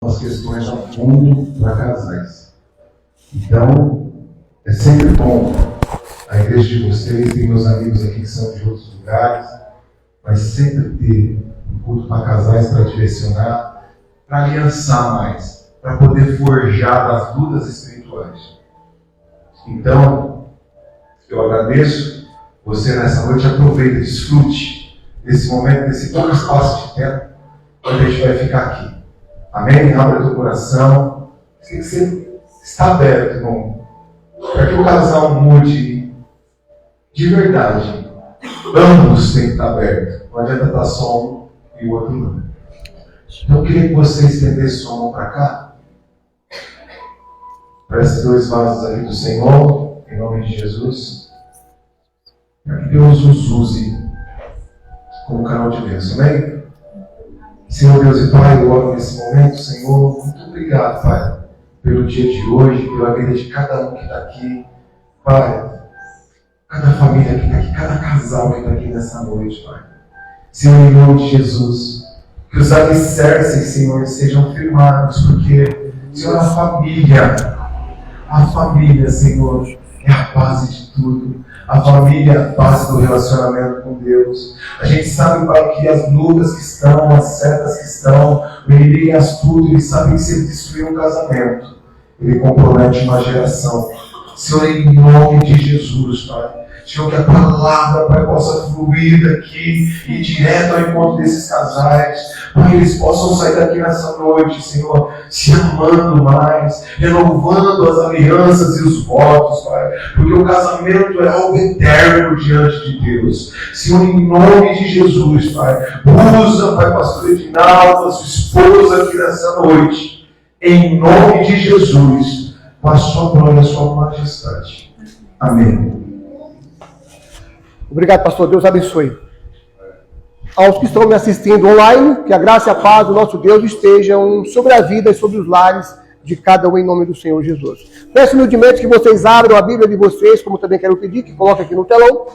as questões a fundo para casais. Então, é sempre bom. A igreja de vocês, tem meus amigos aqui que são de outros lugares, vai sempre ter um culto para casais para direcionar, para aliançar mais, para poder forjar das lutas espirituais. Então, eu agradeço. Você nessa noite aproveita, desfrute desse momento, desse pouco espaço de tempo, onde a gente vai ficar aqui. Amém? Abra teu coração. Que você está aberto, irmão, para que o casal mude de verdade. Ambos têm que estar abertos. Não adianta estar só um e o outro não. Então eu queria que você estendesse sua mão para cá, para esses dois vasos aqui do Senhor, em nome de Jesus. Para que Deus os use como canal de bênção. Amém? Senhor Deus e Pai, eu oro nesse momento, Senhor, muito obrigado, Pai, pelo dia de hoje, pela vida de cada um que está aqui. Pai, cada família que está aqui, cada casal que está aqui nessa noite, Pai. Senhor, em nome de Jesus, que os alicerces, Senhor, sejam firmados, porque, Senhor, a família, Senhor, é a base de tudo. A família é a base do relacionamento com Deus. A gente sabe, Pai, que as lutas que estão, as setas que estão, o inimigo é astuto, ele sabe que se ele destruir um casamento, ele compromete uma geração. Senhor, em nome de Jesus, Pai. Senhor, que a palavra, Pai, possa fluir daqui e direto ao encontro desses casais. Pai, eles possam sair daqui nessa noite, Senhor, se amando mais, renovando as alianças e os votos, Pai. Porque o casamento é algo eterno diante de Deus. Senhor, em nome de Jesus, Pai, usa, Pai, pastor Edinaldo, a sua esposa aqui nessa noite. Em nome de Jesus, com a sua glória e a sua majestade. Amém. Obrigado, pastor. Deus abençoe. Aos que estão me assistindo online, que a graça e a paz do nosso Deus estejam sobre a vida e sobre os lares de cada um em nome do Senhor Jesus. Peço humildemente que vocês abram a Bíblia de vocês, como também quero pedir, que coloque aqui no telão.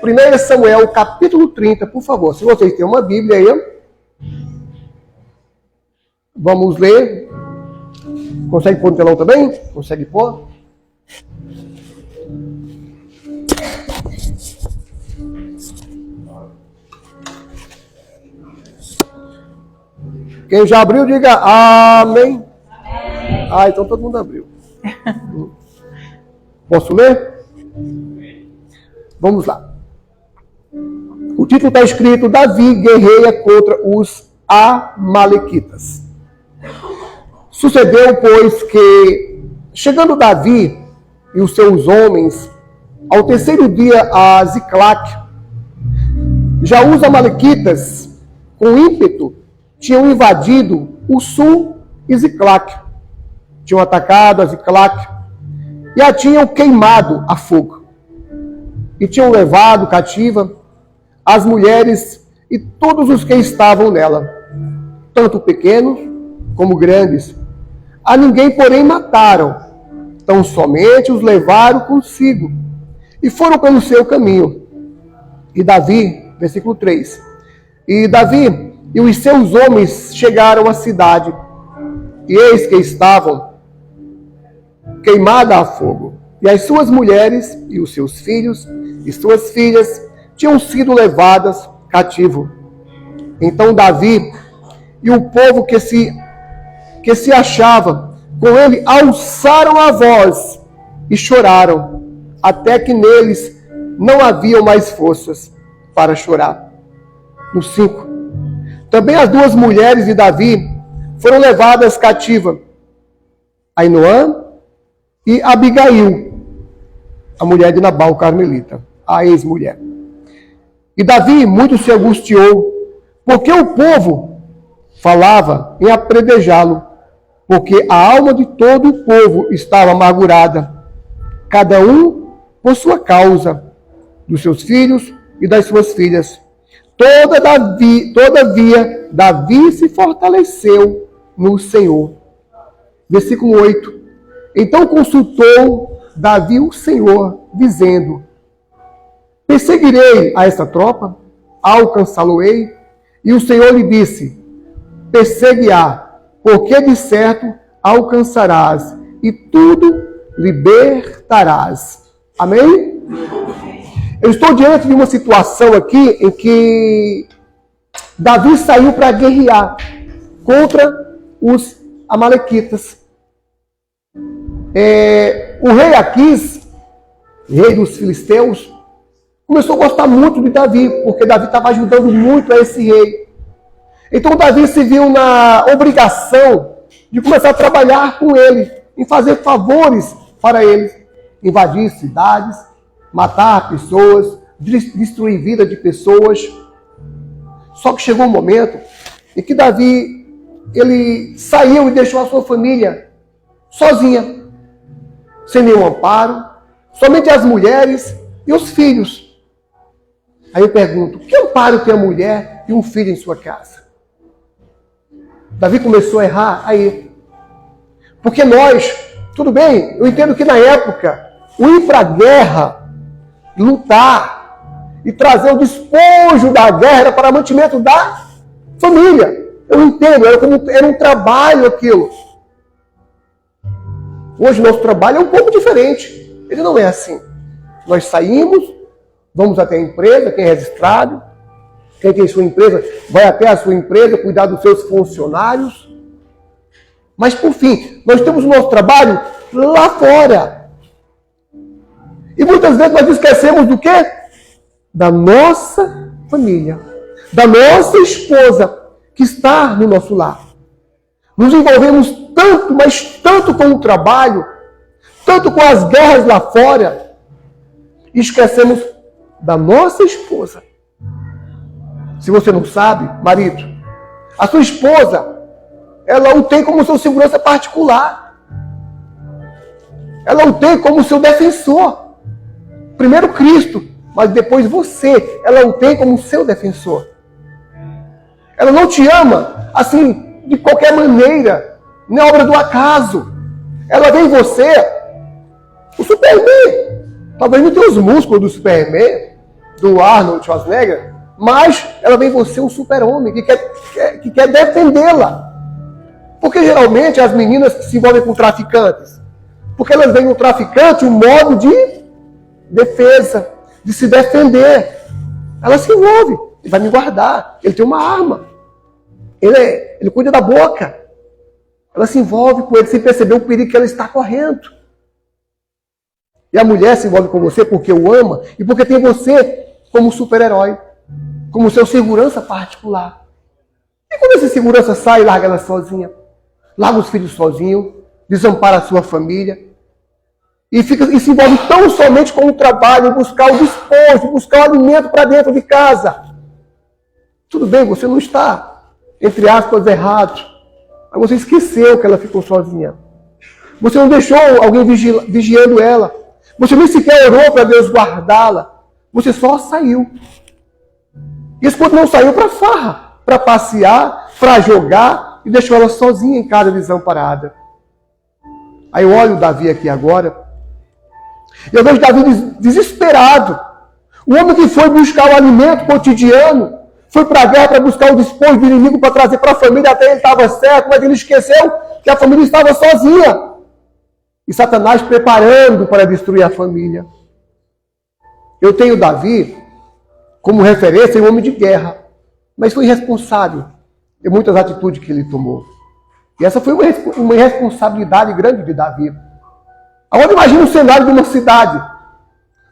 1 Samuel, capítulo 30, por favor. Se vocês têm uma Bíblia aí, vamos ler. Consegue pôr no telão também? Consegue pôr? Quem já abriu, diga amém. Amém. Ah, então todo mundo abriu. Posso ler? Vamos lá. O título está escrito: Davi guerreia contra os amalequitas. Sucedeu, pois, que, chegando Davi e os seus homens, ao terceiro dia a Ziclac, já os amalequitas, com ímpeto, tinham invadido o sul e Ziclac. Tinham atacado a Ziclac e a tinham queimado a fogo. E tinham levado cativa as mulheres e todos os que estavam nela, tanto pequenos como grandes. A ninguém, porém, mataram, tão somente os levaram consigo e foram pelo seu caminho. E Davi, versículo 3, e Davi e os seus homens chegaram à cidade, e eis que estavam queimada a fogo, e as suas mulheres, e os seus filhos, e suas filhas, tinham sido levadas cativo. Então Davi e o povo que se achava com ele alçaram a voz e choraram, até que neles não haviam mais forças para chorar. No 5. Também as duas mulheres de Davi foram levadas cativa, Ainoã e Abigail, a mulher de Nabal, carmelita, a ex-mulher. E Davi muito se angustiou, porque o povo falava em apredejá-lo, porque a alma de todo o povo estava amargurada, cada um por sua causa, dos seus filhos e das suas filhas. Todavia, Davi se fortaleceu no Senhor. Versículo 8. Então consultou Davi o Senhor, dizendo: perseguirei a esta tropa, alcançá-lo-ei? E o Senhor lhe disse: persegue-a, porque de certo alcançarás e tudo libertarás. Amém? Eu estou diante de uma situação aqui em que Davi saiu para guerrear contra os amalequitas. O rei Aquis, rei dos filisteus, começou a gostar muito de Davi, porque Davi estava ajudando muito a esse rei. Então Davi se viu na obrigação de começar a trabalhar com ele, em fazer favores para ele, invadir cidades, matar pessoas, destruir vida de pessoas. Só que chegou um momento em que Davi, ele saiu e deixou a sua família sozinha, sem nenhum amparo, somente as mulheres e os filhos. Aí eu pergunto, que amparo tem a mulher e um filho em sua casa? Davi começou a errar aí. Porque nós, tudo bem, eu entendo que na época, o ir para a guerra, lutar e trazer o despojo da guerra era para mantimento da família. Eu entendo, era um trabalho aquilo. Hoje nosso trabalho é um pouco diferente. Ele não é assim. Nós saímos, vamos até a empresa, quem é registrado, quem tem sua empresa, vai até a sua empresa cuidar dos seus funcionários. Mas, por fim, nós temos o nosso trabalho lá fora. E muitas vezes nós esquecemos do quê? Da nossa família, da nossa esposa que está no nosso lar. Nos envolvemos tanto, mas tanto com o trabalho, tanto com as guerras lá fora, e esquecemos da nossa esposa. Se você não sabe, marido, a sua esposa, ela o tem como seu segurança particular. Ela o tem como seu defensor. Primeiro Cristo, mas depois você, ela o tem como seu defensor. Ela não te ama assim, de qualquer maneira, nem obra do acaso. Ela vê em você o Superman. Talvez não tenha os músculos do Superman, do Arnold Schwarzenegger, mas ela vê em você um super-homem que quer defendê-la. Porque geralmente as meninas que se envolvem com traficantes, porque elas veem no traficante um modo de defesa, de se defender. Ela se envolve, ele vai me guardar, ele tem uma arma, ele cuida da boca. Ela se envolve com ele sem perceber o perigo que ela está correndo. E a mulher se envolve com você porque o ama e porque tem você como super-herói, como seu segurança particular. E quando essa segurança sai e larga ela sozinha, larga os filhos sozinho, desampara a sua família e se envolve tão somente com o trabalho, buscar o despojo, buscar o alimento para dentro de casa. Tudo bem, você não está, entre aspas, errado, mas você esqueceu que ela ficou sozinha. Você não deixou alguém vigiando ela. Você nem sequer orou para Deus guardá-la. Você só saiu. Isso quando não saiu para farra, para passear, para jogar e deixou ela sozinha em casa desamparada. Aí eu olho o Davi aqui agora e eu vejo Davi desesperado. O homem que foi buscar o alimento cotidiano, foi para a guerra para buscar o despojo do inimigo para trazer para a família, até ele estava certo, mas ele esqueceu que a família estava sozinha. E Satanás preparando para destruir a família. Eu tenho Davi como referência um homem de guerra, mas foi irresponsável de muitas atitudes que ele tomou. E essa foi uma irresponsabilidade grande de Davi. Agora imagina o cenário de uma cidade.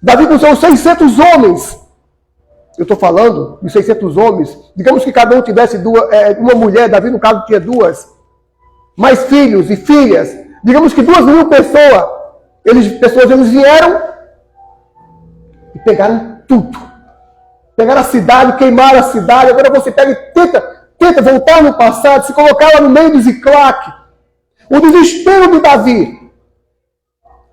Davi com seus 600 homens. Eu estou falando de 600 homens. Digamos que cada um tivesse uma mulher, Davi no caso tinha duas. Mais filhos e filhas. Digamos que 2.000 pessoas. Eles vieram e pegaram tudo. Pegaram a cidade, queimaram a cidade. Agora você pega e tenta voltar no passado, se colocar lá no meio do Ziclac. O desespero de Davi.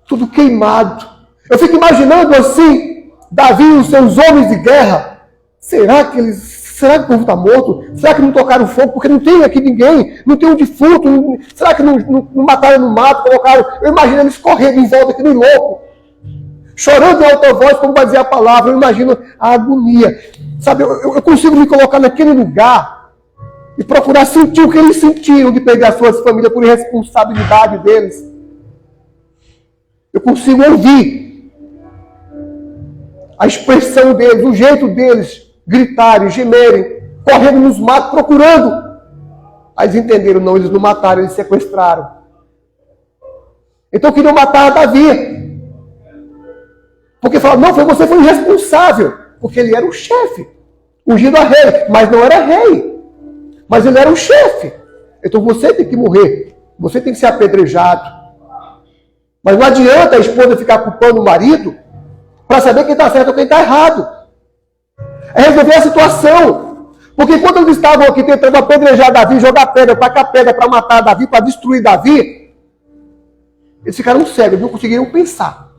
Tudo queimado. Eu fico imaginando assim, Davi e os seus homens de guerra. Será que o povo está morto? Será que não tocaram fogo? Porque não tem aqui ninguém, não tem um defunto. Será que não mataram no mato, colocaram? Eu imagino eles correndo em volta que nem louco. Chorando em alta voz, como vai dizer a palavra. Eu imagino a agonia. Sabe, eu consigo me colocar naquele lugar. e procurar sentir o que eles sentiram de perder as suas famílias por irresponsabilidade deles. Eu consigo ouvir a expressão deles, o jeito deles gritarem, gemerem, correndo nos matos, procurando. Aí eles entenderam, não, eles não mataram, eles sequestraram. Então queriam matar Davi. Porque falaram, não, você foi irresponsável. Porque ele era o chefe, ungido a rei, mas não era rei. Mas ele era o chefe. Então você tem que morrer. Você tem que ser apedrejado. Mas não adianta a esposa ficar culpando o marido para saber quem está certo ou quem está errado. É resolver a situação. Porque quando eles estavam aqui tentando apedrejar Davi, jogar pedra, tacar pedra para matar Davi, para destruir Davi, eles ficaram cegos, não conseguiram pensar.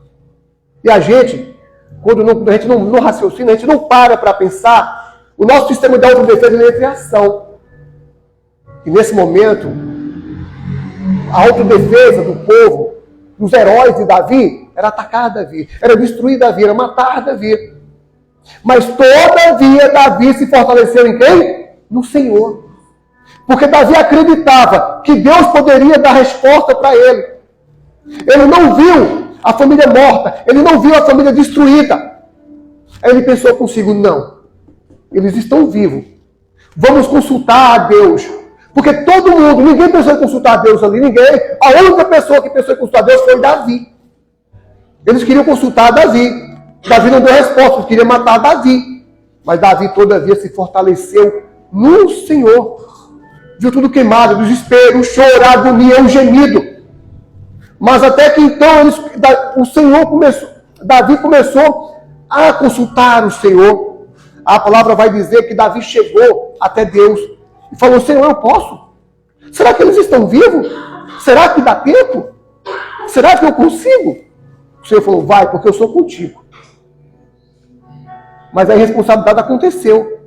E a gente, quando a gente não raciocina, a gente não para pensar, o nosso sistema de autodefesa entra em ação. E nesse momento, a autodefesa do povo, dos heróis de Davi, era atacar Davi, era destruir Davi, era matar Davi. Mas todavia Davi se fortaleceu em quem? No Senhor. Porque Davi acreditava que Deus poderia dar resposta para ele. Ele não viu a família morta, ele não viu a família destruída. Aí ele pensou consigo, não, eles estão vivos. Vamos consultar a Deus. Porque todo mundo, ninguém pensou em consultar a Deus ali, ninguém. A única pessoa que pensou em consultar a Deus foi Davi. Eles queriam consultar Davi. Davi não deu resposta, eles queriam matar Davi. Mas Davi, todavia, se fortaleceu no Senhor. Viu tudo queimado, desespero, o choro, a agonia, o gemido. Mas até que então, Davi começou a consultar o Senhor. A palavra vai dizer que Davi chegou até Deus e falou, Senhor, eu posso? Será que eles estão vivos? Será que dá tempo? Será que eu consigo? O Senhor falou, vai, porque eu sou contigo. Mas a irresponsabilidade aconteceu.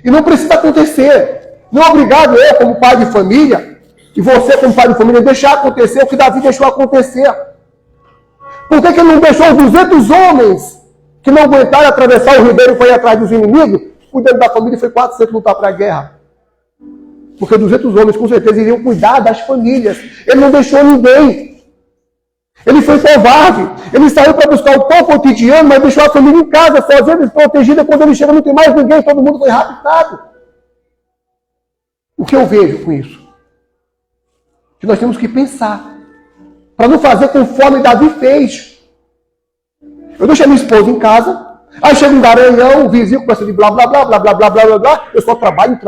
E não precisa acontecer. Não é obrigado eu, como pai de família, e você, como pai de família, deixar acontecer o que Davi deixou acontecer. Por que ele não deixou 200 homens que não aguentaram atravessar o ribeiro para ir atrás dos inimigos? Cuidando da família e foi 400 lutar para a guerra. Porque 200 homens, com certeza, iriam cuidar das famílias. Ele não deixou ninguém. Ele foi covarde. Ele saiu para buscar o pão cotidiano, mas deixou a família em casa, sozinha, desprotegida. Quando ele chega, não tem mais ninguém, todo mundo foi raptado. O que eu vejo com isso? Que nós temos que pensar. Para não fazer conforme Davi fez. Eu deixei minha esposa em casa. Aí chega um garanhão, o vizinho começa de blá, blá, blá, blá, blá, blá, blá, blá, blá. Eu só trabalho.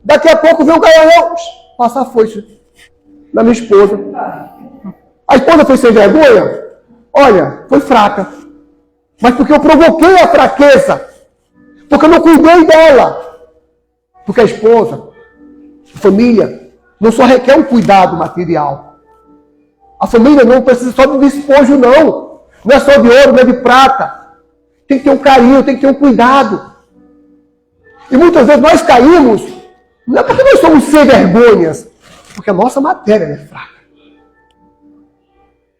Daqui a pouco vem o garanhão, passa a foice na minha esposa. A esposa foi sem vergonha? Olha, foi fraca. Mas porque eu provoquei a fraqueza. Porque eu não cuidei dela. Porque a esposa, a família, não só requer um cuidado material. A família não precisa só de despojo, não. Não é só de ouro, não é de prata. Tem que ter um carinho, tem que ter um cuidado. E muitas vezes nós caímos, não é porque nós somos sem vergonhas, porque a nossa matéria é fraca.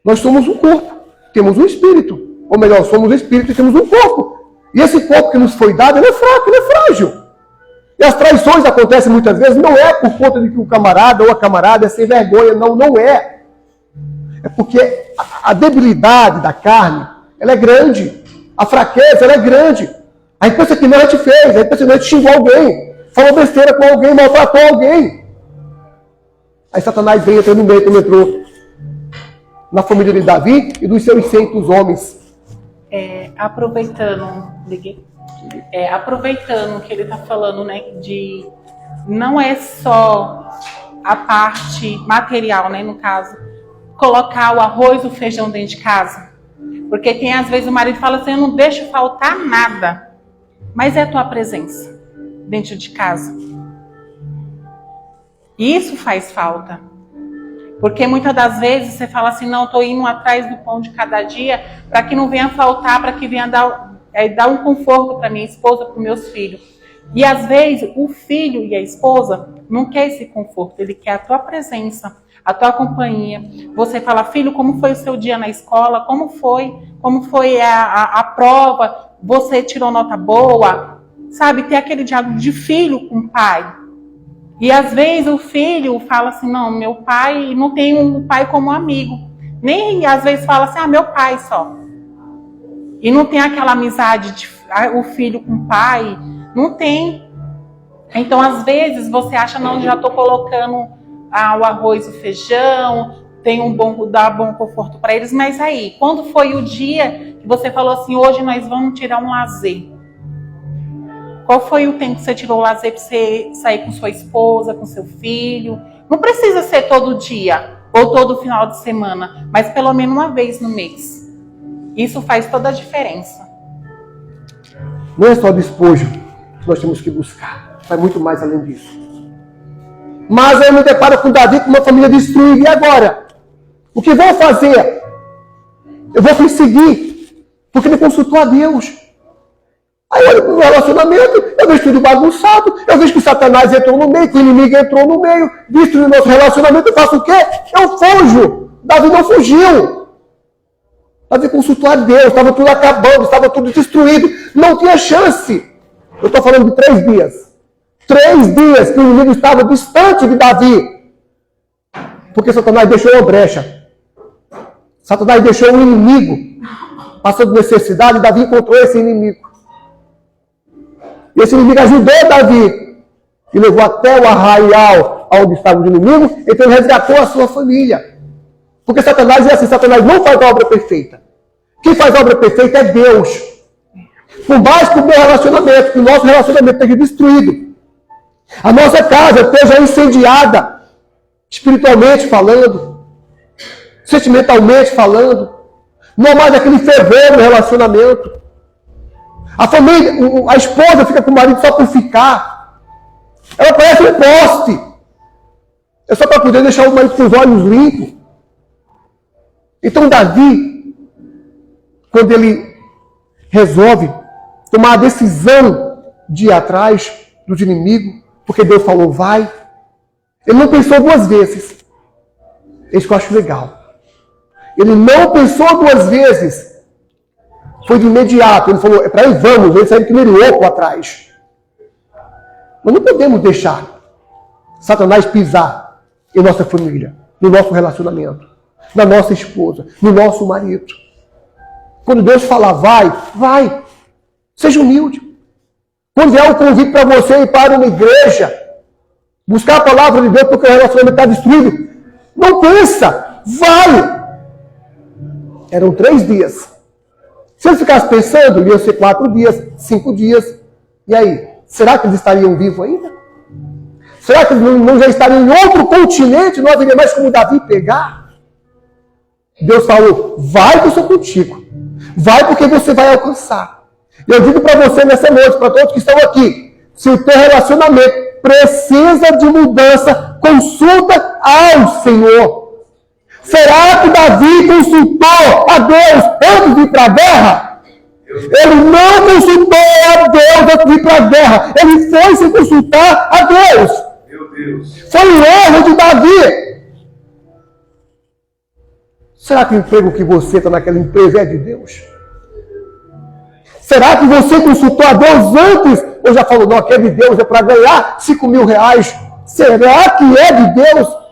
Nós somos um corpo, temos um espírito. Ou melhor, somos um espírito e temos um corpo. E esse corpo que nos foi dado, ele é fraco, ele é frágil. E as traições acontecem muitas vezes, não é por conta de que o camarada ou a camarada é sem vergonha, não é. É porque a debilidade da carne, ela é grande. A fraqueza, ela é grande. A gente pensa que não, a gente fez. A gente pensa que não, a gente xingou alguém. Falou besteira com alguém, maltratou alguém. Aí Satanás vem entrando no meio, como entrou na família de Davi e dos seus 600 homens. Aproveitando que ele está falando, né, de não é só a parte material, né, no caso, colocar o arroz, o feijão dentro de casa. Porque tem às vezes o marido fala assim, eu não deixo faltar nada. Mas é a tua presença dentro de casa. Isso faz falta. Porque muitas das vezes você fala assim, não, estou indo atrás do pão de cada dia para que não venha faltar, para que venha dar um conforto para minha esposa, para os meus filhos. E às vezes o filho e a esposa não quer esse conforto, ele quer a tua presença, a tua companhia. Você fala, filho, como foi o seu dia na escola? Como foi a prova? Você tirou nota boa? sabe, ter aquele diálogo de filho com o pai. E às vezes o filho fala assim, não, meu pai, não tem um pai como amigo. Nem às vezes fala assim, meu pai só. E não tem aquela amizade de o filho com o pai, não tem. Então às vezes você acha, não, já estou colocando o arroz e o feijão, dá bom conforto para eles, mas aí, quando foi o dia que você falou assim, hoje nós vamos tirar um lazer? Qual foi o tempo que você tirou o lazer para você sair com sua esposa, com seu filho? Não precisa ser todo dia ou todo final de semana, mas pelo menos uma vez no mês. Isso faz toda a diferença. Não é só despojo que nós temos que buscar. Vai muito mais além disso. Mas eu me deparo com Davi, com uma família destruída. E agora? O que vou fazer? Eu vou perseguir, porque ele consultou a Deus. Aí olha para o relacionamento, eu vejo tudo bagunçado, eu vejo que Satanás entrou no meio, que o inimigo entrou no meio, destruiu nosso relacionamento, eu faço o quê? Eu fujo. Davi não fugiu. Davi consultou a Deus, estava tudo acabando, estava tudo destruído, não tinha chance. Eu estou falando de 3 dias. 3 dias que o inimigo estava distante de Davi. Porque Satanás deixou uma brecha. Satanás deixou um inimigo passando necessidade, e Davi encontrou esse inimigo. E esse inimigo ajudou Davi e levou até o arraial onde estava o inimigo, então ele resgatou a sua família. Porque Satanás é assim, Satanás não faz a obra perfeita. Quem faz a obra perfeita é Deus. Por mais que o meu relacionamento, que o nosso relacionamento esteja destruído, a nossa casa esteja incendiada, espiritualmente falando, sentimentalmente falando, não há mais aquele fervor no relacionamento. A família, a esposa fica com o marido só por ficar. Ela parece um poste. É só para poder deixar o marido com os olhos limpos. Então Davi, quando ele resolve tomar a decisão de ir atrás dos inimigos, porque Deus falou, vai, ele não pensou 2 vezes. Isso que eu acho legal. Ele não pensou 2 vezes. Foi de imediato. Ele falou, é para aí, vamos. Ele saiu que nem louco atrás. Nós não podemos deixar Satanás pisar em nossa família, no nosso relacionamento, na nossa esposa, no nosso marido. Quando Deus fala, vai. Seja humilde. Quando vier um convite para você ir para uma igreja, buscar a palavra de Deus porque o relacionamento está destruído, não pensa, vai. Eram 3 dias. Se eles ficassem pensando, iam ser 4 dias, 5 dias. E aí? Será que eles estariam vivos ainda? Será que eles não já estariam em outro continente? Não haveria mais como Davi pegar? Deus falou, vai que eu sou contigo. Vai porque você vai alcançar. E eu digo para você nessa noite, para todos que estão aqui, se o teu relacionamento precisa de mudança, consulta ao Senhor. Será que Davi consultou a Deus antes de ir para a guerra? Ele não consultou a Deus antes de ir para a guerra. Ele foi sem consultar a Deus. Meu Deus. Foi o erro de Davi. Será que o emprego que você está naquela empresa é de Deus? Será que você consultou a Deus antes? Ou já falou, não, aqui é de Deus, é para ganhar 5.000 reais. Será que é de Deus?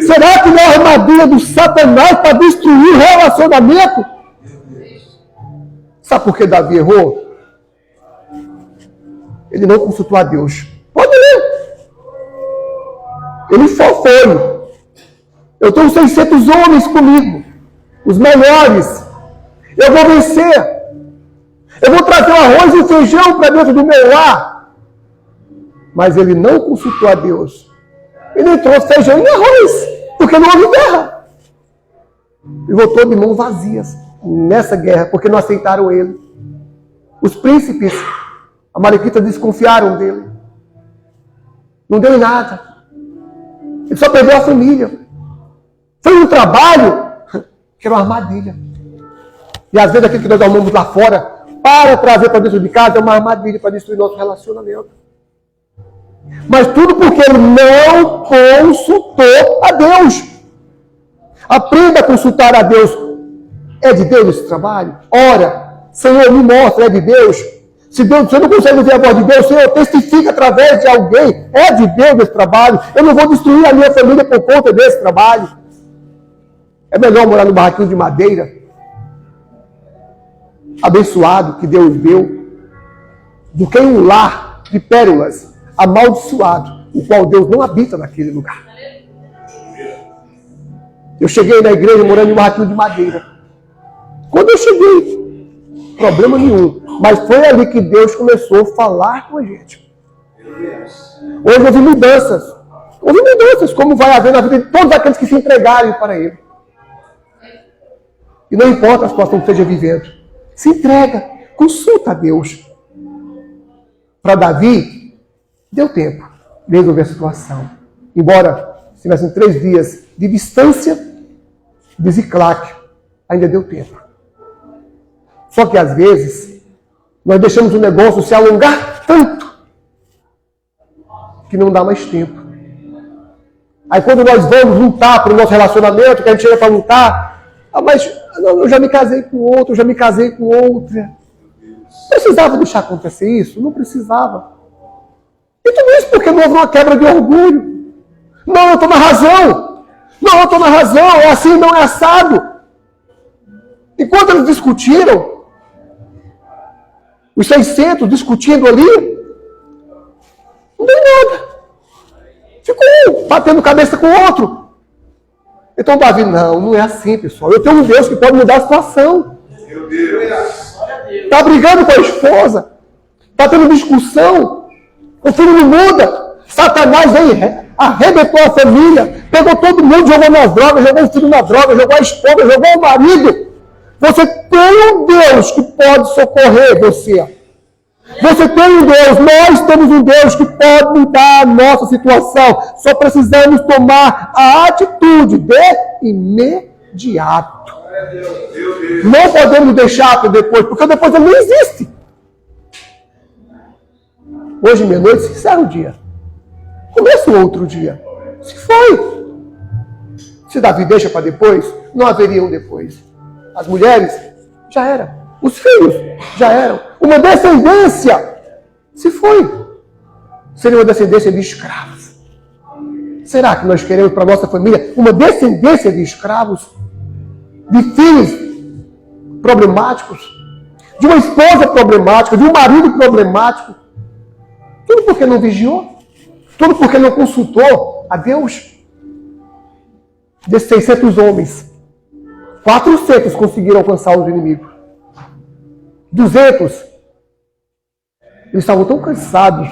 Será que não é a armadilha do Satanás para destruir o relacionamento? Sabe por que Davi errou? Ele não consultou a Deus. Pode ler. Ele só foi. Eu tenho 600 homens comigo. Os melhores. Eu vou vencer. Eu vou trazer o arroz e o feijão para dentro do meu lar. Mas ele não consultou a Deus. Ele trouxe feijão e arroz, porque não houve guerra. E voltou de mãos vazias nessa guerra, porque não aceitaram ele. Os príncipes amalequitas desconfiaram dele. Não deu em nada. Ele só perdeu a família. Foi um trabalho que era uma armadilha. E às vezes aquilo que nós arrumamos lá fora, para trazer para dentro de casa, é uma armadilha para destruir nosso relacionamento. Mas tudo porque ele não consultou a Deus. Aprenda a consultar a Deus. É de Deus esse trabalho? Ora, Senhor, me mostra, é de Deus? Se você não consegue ouvir a voz de Deus, Senhor, testifica através de alguém. É de Deus esse trabalho. Eu não vou destruir a minha família por conta desse trabalho. É melhor morar no barraquinho de madeira, abençoado, que Deus deu, do que em um lar de pérolas, amaldiçoado, o qual Deus não habita naquele lugar. Eu cheguei na igreja morando em um barraquinho de madeira. Quando eu cheguei, problema nenhum. Mas foi ali que Deus começou a falar com a gente. Hoje houve mudanças. Houve mudanças, como vai haver na vida de todos aqueles que se entregarem para Ele. E não importa a situação que esteja vivendo. Se entrega, consulta a Deus. Para Davi, deu tempo de resolver a situação. Embora tivessem 3 dias de distância de Ziclac, ainda deu tempo. Só que às vezes, nós deixamos o negócio se alongar tanto que não dá mais tempo. Aí quando nós vamos lutar para o nosso relacionamento, que a gente chega para lutar, mas não, eu já me casei com outro, eu já me casei com outra. Precisava deixar acontecer isso? Não precisava. E tudo isso porque não houve uma quebra de orgulho. Não, eu estou na razão. Não, eu estou na razão. É assim, não é assado. Enquanto eles discutiram, os 600 discutindo ali, não deu nada. Ficou um batendo cabeça com o outro. Então Davi, não é assim, pessoal. Eu tenho um Deus que pode mudar a situação. Meu Deus. Está brigando com a esposa. Está tendo discussão. O filho não muda. Satanás veio, arrebentou a família. Pegou todo mundo, jogou nas drogas, jogou o filho na droga, jogou a esposa, jogou o marido. Você tem um Deus que pode socorrer você. Você tem um Deus, nós temos um Deus que pode mudar a nossa situação. Só precisamos tomar a atitude de imediato. Não podemos deixar para depois, porque depois ele não existe. Hoje, meia-noite, se encerra o dia. Começa o outro dia. Se foi. Se Davi deixa para depois, não haveria um depois. As mulheres, já era. Os filhos, já eram. Uma descendência, se foi. Seria uma descendência de escravos. Será que nós queremos para a nossa família uma descendência de escravos? De filhos problemáticos? De uma esposa problemática? De um marido problemático? Tudo porque não vigiou? Tudo porque não consultou a Deus? Desses 600 homens, 400 conseguiram alcançar os inimigos. 200, eles estavam tão cansados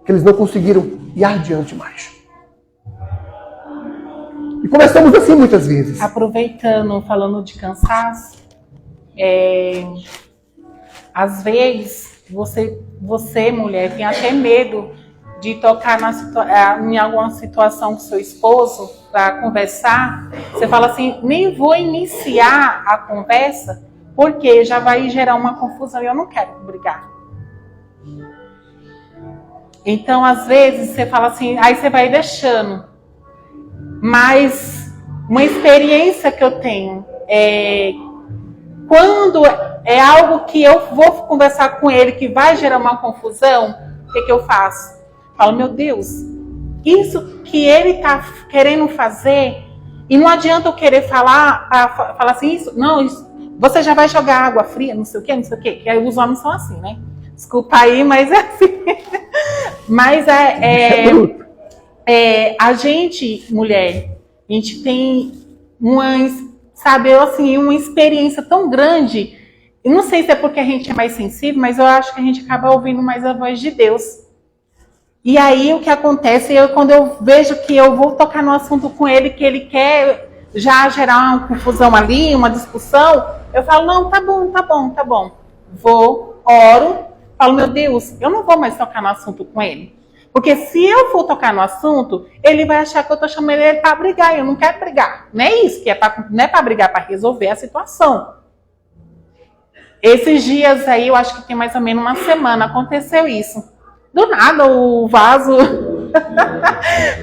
que eles não conseguiram ir adiante mais. E começamos assim muitas vezes. Aproveitando, falando de cansaço, às vezes você, mulher, tem até medo de tocar em alguma situação com seu esposo para conversar. Você fala assim, nem vou iniciar a conversa, porque já vai gerar uma confusão e eu não quero brigar. Então, às vezes, você fala assim, aí você vai deixando. Mas uma experiência que eu tenho é quando é algo que eu vou conversar com ele que vai gerar uma confusão, o que eu faço? Falo, meu Deus, isso que ele está querendo fazer, e não adianta eu querer falar assim, isso, não, isso, você já vai jogar água fria, não sei o quê, que aí os homens são assim, né? Desculpa aí, mas é assim. Mas a gente, mulher, a gente tem uma experiência tão grande. Eu não sei se é porque a gente é mais sensível, mas eu acho que a gente acaba ouvindo mais a voz de Deus. E aí o que acontece, quando eu vejo que eu vou tocar no assunto com ele, que ele quer já gerar uma confusão ali, uma discussão, eu falo, não, tá bom. Vou, oro, falo, meu Deus, eu não vou mais tocar no assunto com ele. Porque se eu for tocar no assunto, ele vai achar que eu tô chamando ele para brigar, eu não quero brigar. Não é isso, não é para brigar, para resolver a situação. Esses dias aí, eu acho que tem mais ou menos uma semana, aconteceu isso. Do nada, o vaso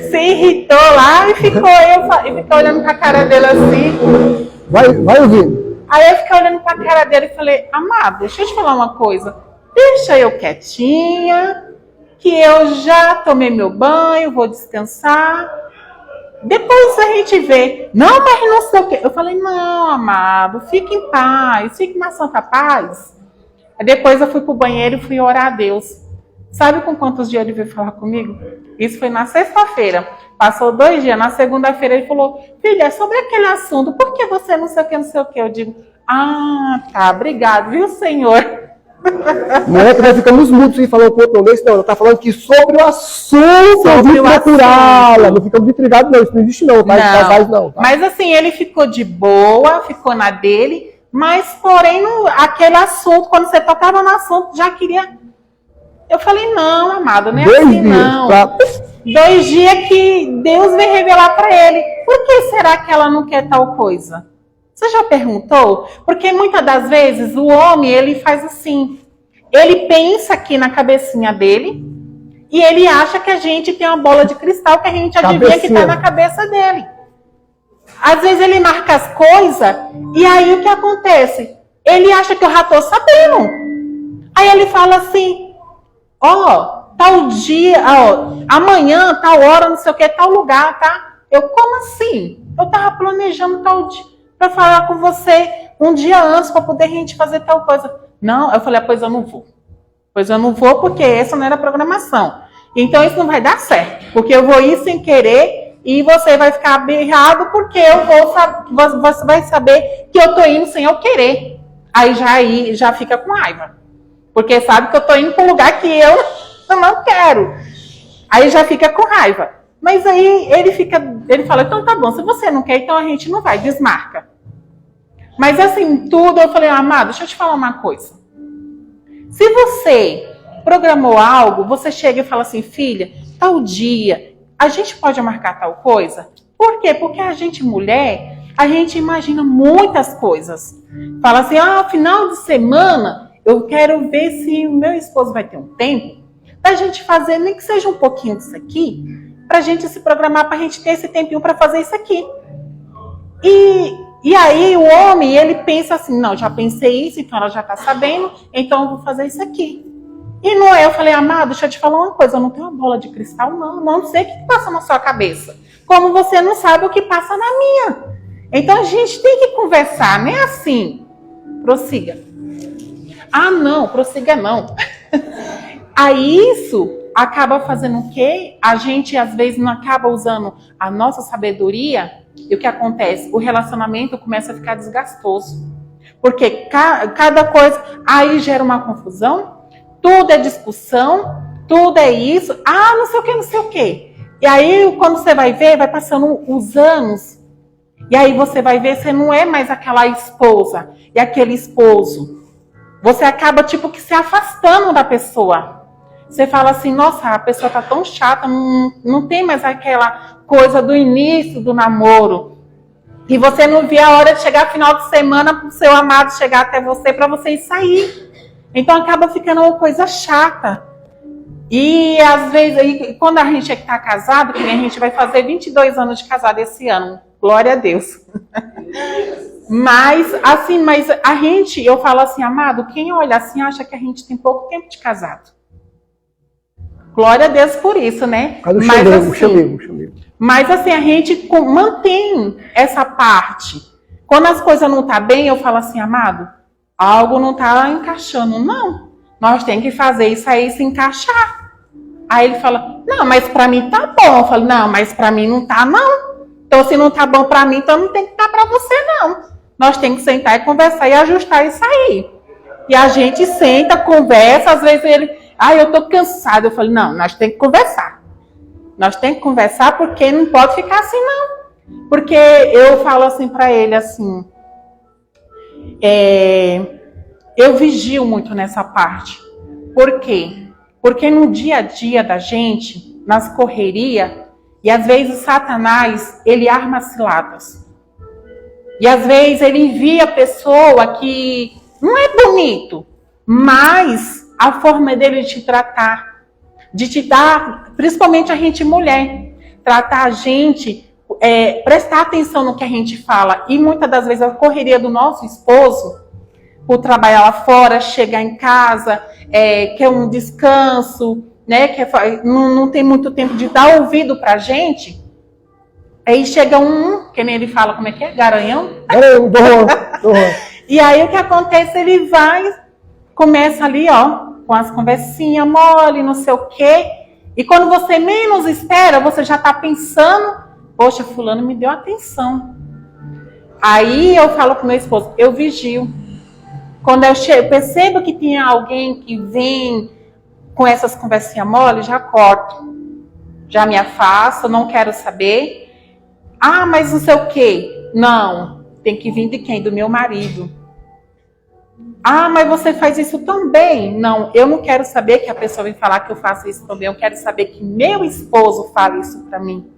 se irritou lá e ficou olhando pra cara dele assim. Vai ouvindo. Aí eu fiquei olhando pra cara dele e falei, amado, deixa eu te falar uma coisa. Deixa eu quietinha, que eu já tomei meu banho, vou descansar. Depois a gente vê. Não, mas não sei o quê. Eu falei, não, amado, fique em paz, fique na santa paz. Aí depois eu fui pro banheiro e fui orar a Deus. Sabe com quantos dias ele veio falar comigo? Isso foi na sexta-feira. Passou 2 dias. Na segunda-feira ele falou, filha, sobre aquele assunto, por que você não sei o que, não sei o que? Eu digo, tá, obrigado, viu, Senhor? Não é que nós ficamos mudos e falando com o outro não, ela está falando que sobre o assunto, Sobre eu o vim procurá-la. Não ficamos intrigados, não, isso não existe não, tá? Não. Casais não. Tá? Mas assim, ele ficou de boa, ficou na dele, mas porém, aquele assunto, quando você tocava no assunto, já queria... Eu falei, não, amado, não é 2 assim, dias. não. Pra... 2 dias que Deus vem revelar para ele. Por que será que ela não quer tal coisa? Você já perguntou? Porque muitas das vezes o homem, ele faz assim. Ele pensa aqui na cabecinha dele e ele acha que a gente tem uma bola de cristal que a gente adivinha que está na cabeça dele. Às vezes ele marca as coisas e aí o que acontece? Ele acha que eu já estou sabendo. Aí ele fala assim, tal dia, amanhã, tal hora, não sei o que, tal lugar, tá? Eu, como assim? Eu tava planejando tal dia para falar com você um dia antes para poder a gente fazer tal coisa. Não, eu falei, pois eu não vou. Pois eu não vou porque essa não era programação. Então isso não vai dar certo, porque eu vou ir sem querer e você vai ficar berrado porque você vai saber que eu tô indo sem eu querer. Aí já fica com raiva. Porque sabe que eu tô indo para um lugar que eu não quero. Aí já fica com raiva. Mas aí ele fala, então tá bom, se você não quer, então a gente não vai, desmarca. Mas assim, tudo eu falei, amado, deixa eu te falar uma coisa. Se você programou algo, você chega e fala assim, filha, tal dia, a gente pode marcar tal coisa? Por quê? Porque a gente, mulher, a gente imagina muitas coisas. Fala assim, final de semana, eu quero ver se o meu esposo vai ter um tempo da gente fazer, nem que seja um pouquinho disso aqui, pra gente se programar, pra gente ter esse tempinho pra fazer isso aqui. E aí o homem, ele pensa assim, não, já pensei isso, então ela já tá sabendo, então eu vou fazer isso aqui. E não é, eu falei, amado, deixa eu te falar uma coisa, eu não tenho uma bola de cristal, não sei o que passa na sua cabeça. Como você não sabe o que passa na minha. Então a gente tem que conversar, não é assim. Prossiga. Não, prossiga não. Aí isso acaba fazendo o quê? A gente às vezes não acaba usando a nossa sabedoria e o que acontece? O relacionamento começa a ficar desgastoso. Porque cada coisa aí gera uma confusão, tudo é discussão, tudo é isso, não sei o que, não sei o que. E aí quando você vai ver, vai passando os anos, e aí você vai ver, você não é mais aquela esposa e aquele esposo. Você acaba tipo que se afastando da pessoa. Você fala assim, nossa, a pessoa tá tão chata, não tem mais aquela coisa do início do namoro. E você não vê a hora de chegar final de semana para o seu amado chegar até você para vocês sair. Então acaba ficando uma coisa chata. E às vezes, quando a gente está casado, que a gente vai fazer 22 anos de casado esse ano, glória a Deus. Mas a gente, eu falo assim, amado, quem olha assim acha que a gente tem pouco tempo de casado. Glória a Deus por isso, né? Mas assim, a gente mantém essa parte. Quando as coisas não estão bem, eu falo assim, amado, algo não está encaixando. Não, nós temos que fazer isso aí se encaixar. Aí ele fala, não, mas para mim tá bom. Eu falo, não, mas para mim não tá não. Então se não tá bom para mim, então não tem que estar para você não. Nós temos que sentar e conversar e ajustar isso aí. E a gente senta, conversa, às vezes ele... eu tô cansado. Eu falei, não, nós temos que conversar. Nós temos que conversar porque não pode ficar assim, não. Porque eu falo assim para ele, assim... eu vigio muito nessa parte. Por quê? Porque no dia a dia da gente, nas correrias, e às vezes Satanás, ele arma ciladas. E às vezes ele envia a pessoa que não é bonito, mas... a forma dele de te tratar, de te dar, principalmente a gente mulher, tratar a gente prestar atenção no que a gente fala. E muitas das vezes a correria do nosso esposo, por trabalhar lá fora, chegar em casa, quer um descanso, né? Não tem muito tempo de dar ouvido pra gente. Aí chega que nem ele fala, como é que é? Garanhão? E aí o que acontece? Ele vai, começa ali, ó, com as conversinhas mole, não sei o quê. E quando você menos espera, você já tá pensando, poxa, fulano me deu atenção. Aí eu falo pro meu esposo, eu vigio. Quando eu percebo que tem alguém que vem com essas conversinhas mole, já corto. Já me afasto, não quero saber. Ah, mas não sei o quê. Não, tem que vir de quem? Do meu marido. Ah, mas você faz isso tão bem. Não, eu não quero saber que a pessoa vem falar que eu faço isso tão bem. Eu quero saber que meu esposo fala isso pra mim.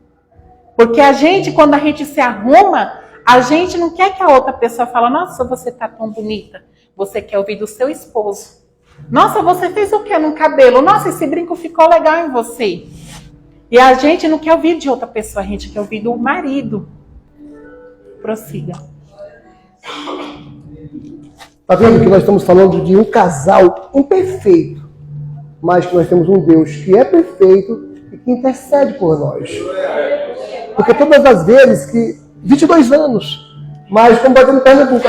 Porque quando a gente se arruma, a gente não quer que a outra pessoa fale, nossa, você tá tão bonita. Você quer ouvir do seu esposo. Nossa, você fez o que no cabelo? Nossa, esse brinco ficou legal em você. E a gente não quer ouvir de outra pessoa, a gente quer ouvir do marido. Prossiga. Está vendo que nós estamos falando de um casal imperfeito, mas que nós temos um Deus que é perfeito e que intercede por nós. Porque todas as vezes que... 22 anos, mas como vai ter no Pernambuco,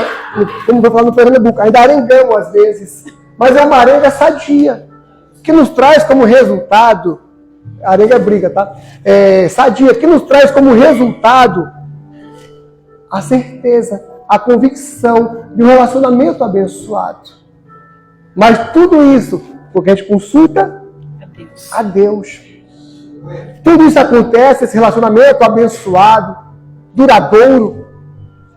como vai falar no Pernambuco, ainda arengamos às vezes, mas é uma arenga sadia, que nos traz como resultado, arenga é briga, tá? Sadia, que nos traz como resultado a certeza, a convicção de um relacionamento abençoado. Mas tudo isso porque a gente consulta a Deus. Tudo isso acontece, esse relacionamento abençoado, duradouro,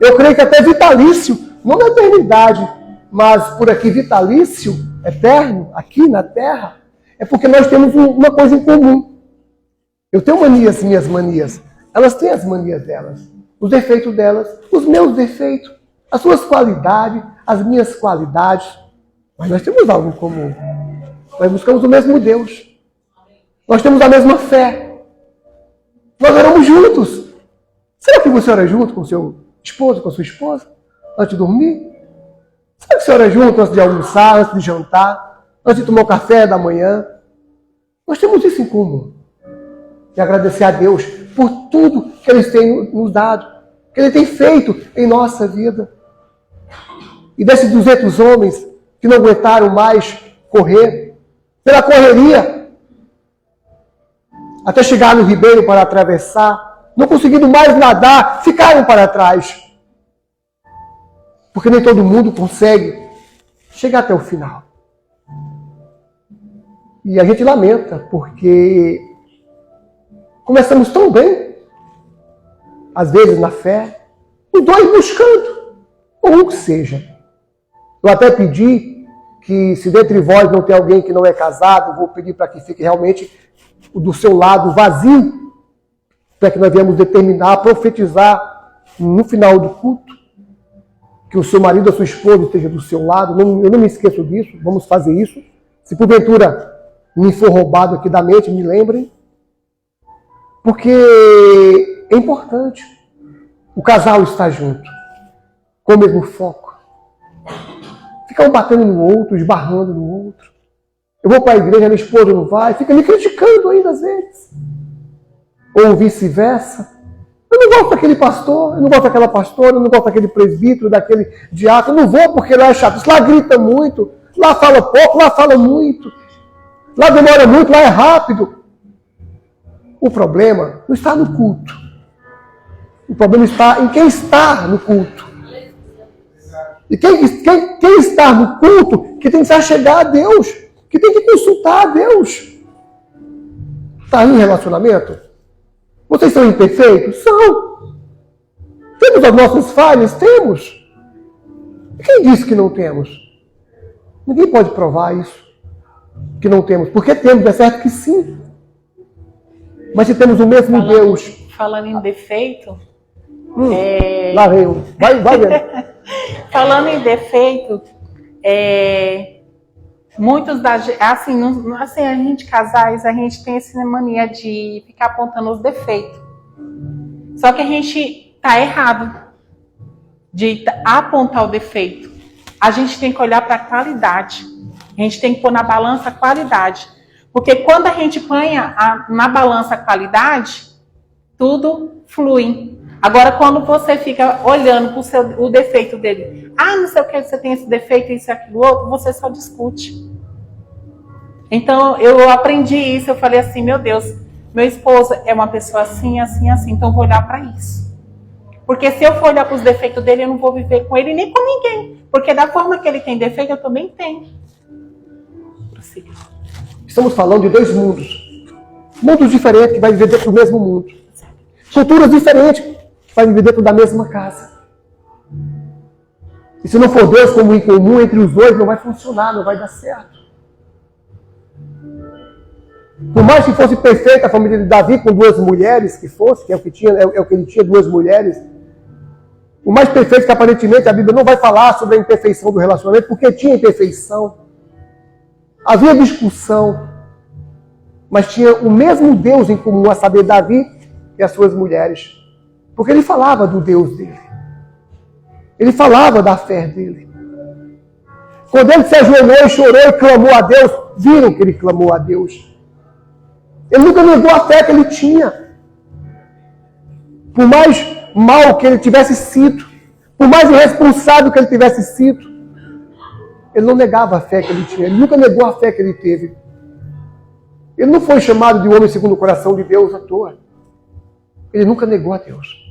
eu creio que até vitalício, não na eternidade, mas por aqui vitalício, eterno, aqui na terra, é porque nós temos uma coisa em comum. Eu tenho manias, minhas manias, elas têm as manias delas, os defeitos delas, os meus defeitos, as suas qualidades, as minhas qualidades, mas nós temos algo em comum. Nós buscamos o mesmo Deus, nós temos a mesma fé, nós oramos juntos. Será que você ora junto com o seu esposo, com a sua esposa, antes de dormir? Será que você ora junto antes de almoçar, antes de jantar, antes de tomar o café da manhã? Nós temos isso em comum. E agradecer a Deus por tudo que Ele tem nos dado, que Ele tem feito em nossa vida. E desses 200 homens que não aguentaram mais correr, pela correria, até chegar no ribeiro para atravessar, não conseguindo mais nadar, ficaram para trás. Porque nem todo mundo consegue chegar até o final. E a gente lamenta, porque começamos tão bem, às vezes na fé, os dois buscando, ou um que seja. Eu até pedi que, se dentre vós não tem alguém que não é casado, vou pedir para que fique realmente do seu lado vazio, para que nós viemos determinar, profetizar no final do culto, que o seu marido, a sua esposa esteja do seu lado. Eu não me esqueço disso, vamos fazer isso. Se porventura me for roubado aqui da mente, me lembrem. Porque é importante o casal estar junto, com o mesmo foco. Ficar um batendo no outro, esbarrando no outro. Eu vou para a igreja, minha esposa não vai, fica me criticando ainda às vezes. Ou vice-versa. Eu não gosto daquele pastor, eu não gosto daquela pastora, eu não gosto daquele presbítero, daquele diácono. Eu não vou porque lá é chato. Lá grita muito, lá fala pouco, lá fala muito. Lá demora muito, lá é rápido. O problema não está no culto. O problema está em quem está no culto. E quem está no culto, que tem que se achegar a Deus, que tem que consultar a Deus. Está em relacionamento? Vocês são imperfeitos? São. Temos as nossas falhas? Temos. Quem disse que não temos? Ninguém pode provar isso, que não temos. Porque temos, é certo que sim. Mas se temos o mesmo Deus... Falando em defeito... Lá veio. Vai vendo. Falando em defeito, muitos assim, a gente casais, a gente tem essa mania de ficar apontando os defeitos. Só que a gente tá errado de apontar o defeito. A gente tem que olhar para a qualidade. A gente tem que pôr na balança a qualidade. Porque quando a gente põe na balança a qualidade, tudo flui. Agora, quando você fica olhando para o defeito dele, não sei o que, você tem esse defeito, isso e aquilo outro, você só discute. Então, eu aprendi isso, eu falei assim, meu Deus, meu esposo é uma pessoa assim, assim, assim, então eu vou olhar para isso. Porque se eu for olhar para os defeitos dele, eu não vou viver com ele nem com ninguém. Porque da forma que ele tem defeito, eu também tenho. Prossiga. Estamos falando de dois mundos. Mundos diferentes que vai viver dentro do mesmo mundo. Culturas diferentes que vai viver dentro da mesma casa. E se não for Deus como em comum entre os dois, não vai funcionar, não vai dar certo. Por mais que fosse perfeita a família de Davi com duas mulheres, que fosse, que é o que ele tinha, duas mulheres, o mais perfeito que aparentemente a Bíblia não vai falar sobre a imperfeição do relacionamento, porque tinha imperfeição. Havia discussão, mas tinha o mesmo Deus em comum, a saber, Davi e as suas mulheres. Porque ele falava do Deus dele. Ele falava da fé dele. Quando ele se ajoelhou e chorou e clamou a Deus, viram que ele clamou a Deus. Ele nunca negou a fé que ele tinha. Por mais mal que ele tivesse sido, por mais irresponsável que ele tivesse sido, ele não negava a fé que ele tinha. Ele nunca negou a fé que ele teve. Ele não foi chamado de homem segundo o coração de Deus à toa. Ele nunca negou a Deus.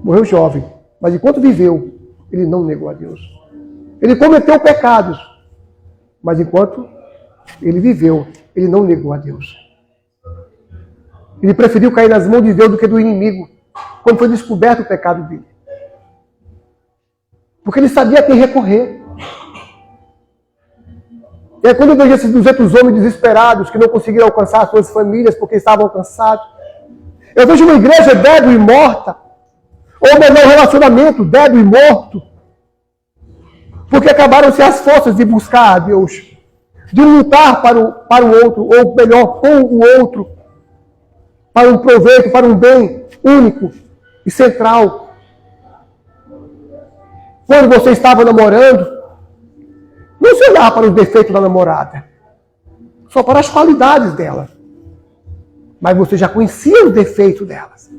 Morreu jovem, mas enquanto viveu, ele não negou a Deus. Ele cometeu pecados, mas enquanto ele viveu, ele não negou a Deus. Ele preferiu cair nas mãos de Deus do que do inimigo, quando foi descoberto o pecado dele. Porque ele sabia a quem recorrer. E aí, quando eu vejo esses 200 homens desesperados que não conseguiram alcançar as suas famílias porque estavam cansados, eu vejo uma igreja débil e morta, ou melhor, um relacionamento débil e morto, porque acabaram-se as forças de buscar a Deus, de lutar para o outro, ou melhor, com o outro, para um proveito, para um bem único e central. Quando você estava namorando, não se olhar para os defeitos da namorada, só para as qualidades dela. Mas você já conhecia os defeitos delas.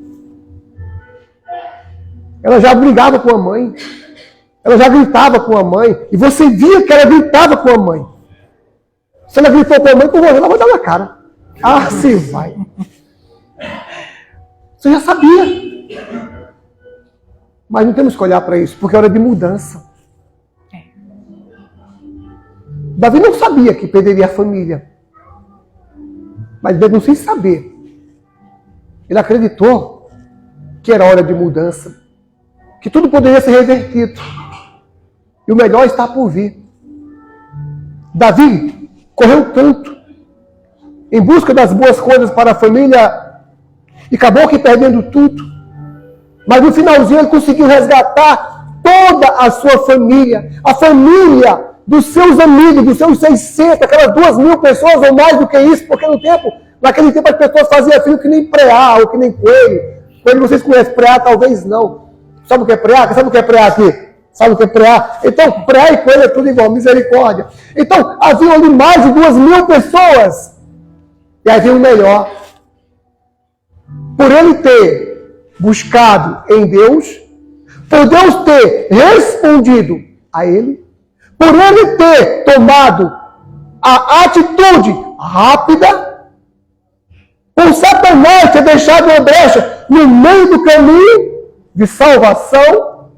Ela já brigava com a mãe. Ela já gritava com a mãe. E você via que ela gritava com a mãe. Se ela gritou com a mãe, ela vai dar na cara. Você vai. Você já sabia. Mas não temos que olhar para isso, porque é hora de mudança. Davi não sabia que perderia a família. Mas mesmo sem saber, ele acreditou que era hora de mudança. Que tudo poderia ser revertido. E o melhor está por vir. Davi correu tanto em busca das boas coisas para a família e acabou que perdendo tudo. Mas no finalzinho ele conseguiu resgatar toda a sua família. A família dos seus amigos, dos seus 600, aquelas 2.000 pessoas ou mais do que isso, porque naquele tempo as pessoas faziam frio que nem preá ou que nem coelho. Coelho vocês conhecem, preá talvez não. Sabe o que é preá? Sabe o que é preá aqui? Sabe o que é preá? Então, preá e coelho é tudo igual, misericórdia. Então, havia ali mais de 2.000 pessoas. E havia um melhor. Por ele ter buscado em Deus, por Deus ter respondido a ele, por ele ter tomado a atitude rápida, por Satanás ter deixado uma brecha no meio do caminho de salvação,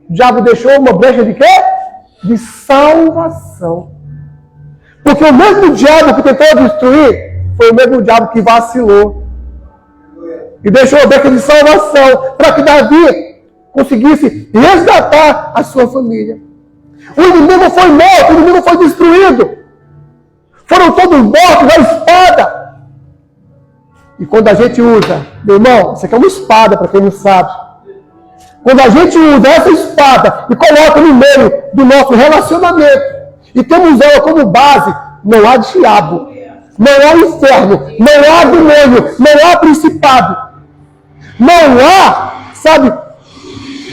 o diabo deixou uma brecha de quê? De salvação. Porque o mesmo diabo que tentou destruir, foi o mesmo diabo que vacilou. E deixou a brecha de salvação, para que Davi conseguisse resgatar a sua família. O inimigo foi morto, o inimigo foi destruído. Foram todos mortos à espada. E quando a gente usa, meu irmão, isso aqui é uma espada, para quem não sabe. Quando a gente usa essa espada e coloca no meio do nosso relacionamento, e temos ela como base, não há diabo, não há inferno, não há demônio, não há principado Não há, sabe,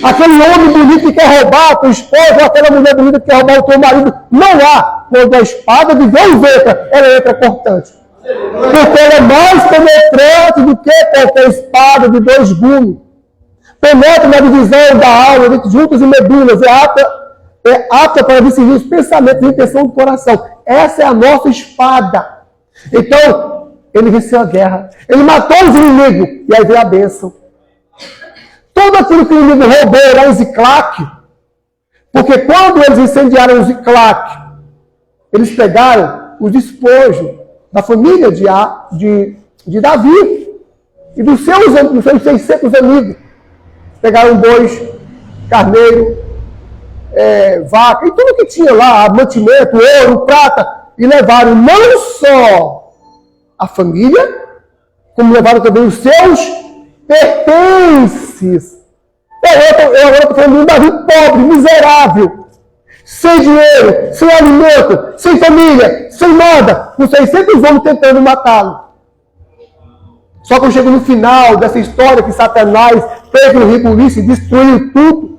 aquele homem bonito que quer roubar a tua esposa, ou aquela mulher bonita que quer roubar o teu marido. Não há. Quando a espada de Deus entra, ela entra cortante. Porque ela é mais penetrante do que qualquer espada de 2 gumes. Penetra na divisão da alma, entre juntas e medulas, é apta para discernir os pensamentos e a intenção do coração. Essa é a nossa espada. Então, ele venceu a guerra. Ele matou os inimigos. E aí veio a bênção. Tudo aquilo que o inimigo roubou era o Ziclac. Porque quando eles incendiaram o Ziclac, eles pegaram o despojo da família de Davi e dos seus 600 amigos. Pegaram bois, carneiro, vaca e tudo que tinha lá, mantimento, ouro, prata, e levaram não só a família, como levaram também os seus pertences. Eu agora estou falando de um Davi pobre, miserável, sem dinheiro, sem alimento, sem família, sem nada, com 600 homens tentando matá-lo. Só que eu chego no final dessa história que Satanás teve um ribuliço e destruiu tudo.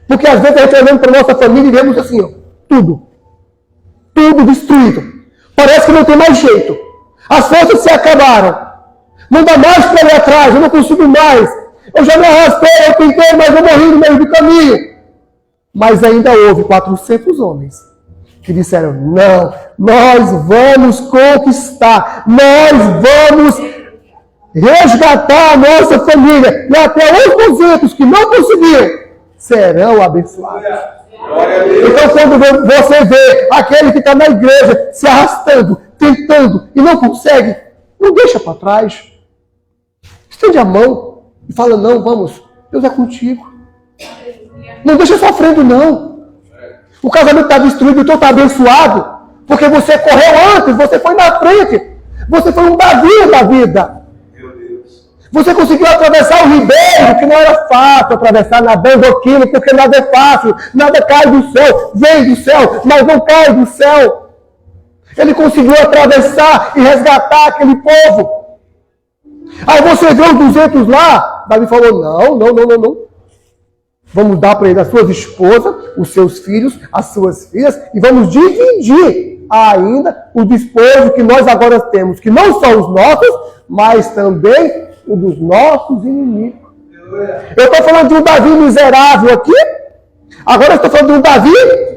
Porque às vezes a gente olhando para a nossa família e vemos assim, ó, tudo. Tudo destruído. Parece que não tem mais jeito. As forças se acabaram. Não dá mais para ir atrás, eu não consigo mais. Eu já me arrastei, eu tentei, mas eu morri no meio do caminho. Mas ainda houve 400 homens que disseram, não, nós vamos conquistar, nós vamos resgatar a nossa família. E até os 200 que não conseguiram serão abençoados. Então quando você vê aquele que está na igreja se arrastando, tentando e não consegue, não deixa para trás. Estende a mão e fala, não, vamos, Deus é contigo. Não deixa sofrendo, não. O casamento está destruído, o teu está abençoado, porque você correu antes, você foi na frente. Você foi um Davi da vida. Você conseguiu atravessar o ribeiro, que não era fácil atravessar, nadando aquilo, porque nada é fácil, nada cai do céu, vem do céu, mas não cai do céu. Ele conseguiu atravessar e resgatar aquele povo. Aí você vê os 200 lá, Davi falou, não. Vamos dar para ele as suas esposas, os seus filhos, as suas filhas, e vamos dividir ainda o despojo que nós agora temos, que não são os nossos, mas também o dos nossos inimigos. Eu estou falando de um Davi miserável aqui, agora eu estou falando de um Davi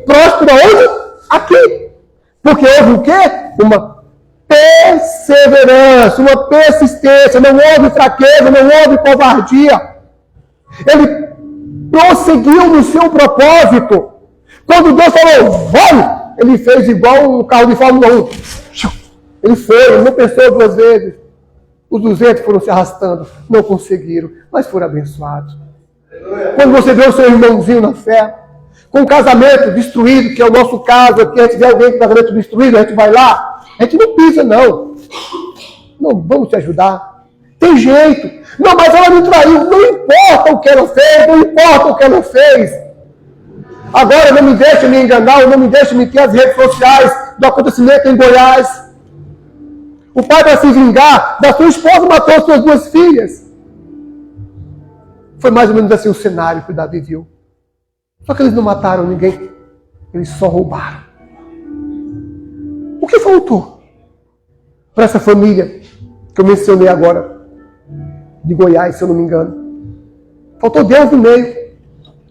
próspero onde? Aqui. Porque houve o quê? Uma perseverança, uma persistência, não houve fraqueza, não houve covardia. Ele prosseguiu no seu propósito. Quando Deus falou, vai, ele fez igual um carro de Fórmula 1. Ele foi, ele não pensou 2 vezes. Os 200 foram se arrastando, não conseguiram, mas foram abençoados. Quando você vê o seu irmãozinho na fé, com um casamento destruído, que é o nosso caso aqui, a gente vê alguém com casamento destruído, a gente vai lá, a gente não pisa, não. Não, vamos te ajudar. Tem jeito. Não, mas ela me traiu. Não importa o que ela fez, não importa o que ela fez. Agora não me deixe me enganar, não me deixe mentir as redes sociais do acontecimento em Goiás. O pai, para se vingar da sua esposa, matou suas 2 filhas. Foi mais ou menos assim o cenário que o Davi viu. Só que eles não mataram ninguém. Eles só roubaram. O que faltou para essa família que eu mencionei agora, de Goiás, se eu não me engano? Faltou Deus no meio.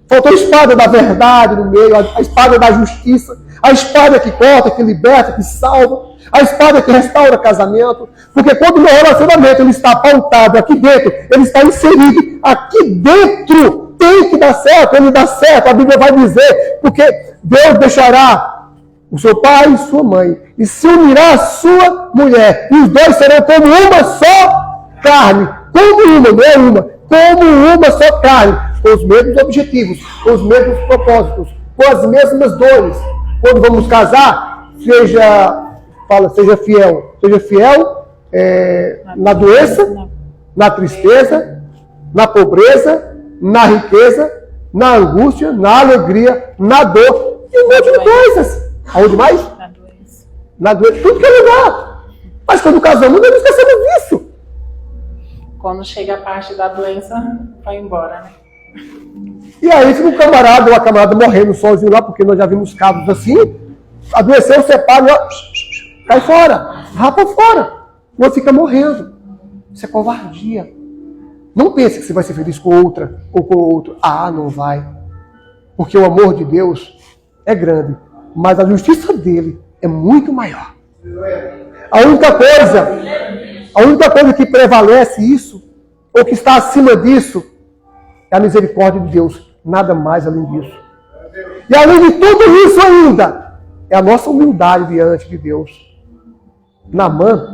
Faltou a espada da verdade no meio, a espada da justiça, a espada que corta, que liberta, que salva, a espada que restaura casamento. Porque quando o meu relacionamento ele está pautado aqui dentro, ele está inserido aqui dentro, tem que dar certo, ele dá certo. A Bíblia vai dizer, porque Deus deixará o seu pai e sua mãe, e se unirá a sua mulher, e os 2 serão como uma só carne. Como uma, não é uma, como uma só carne, com os mesmos objetivos, com os mesmos propósitos, com as mesmas dores. Quando vamos casar, seja fiel. Seja fiel na doença, na tristeza, na pobreza, na riqueza, na angústia, na alegria, na dor e um monte de coisas. Aonde mais? Na doença. Na doença, tudo que é lugar. Mas quando casamos, nós esquecemos disso. Quando chega a parte da doença, vai embora, né? E aí fica um camarada ou a camarada morrendo sozinho lá, porque nós já vimos casos assim, adoeceu, separa, cai fora, rapa fora, o outro fica morrendo. Isso é covardia. Não pense que você vai ser feliz com outra ou com outro. Ah, não vai. Porque o amor de Deus é grande, mas a justiça dele é muito maior. A única coisa que prevalece isso, ou que está acima disso, é a misericórdia de Deus. Nada mais além disso. E além de tudo isso ainda, é a nossa humildade diante de Deus. Naamã,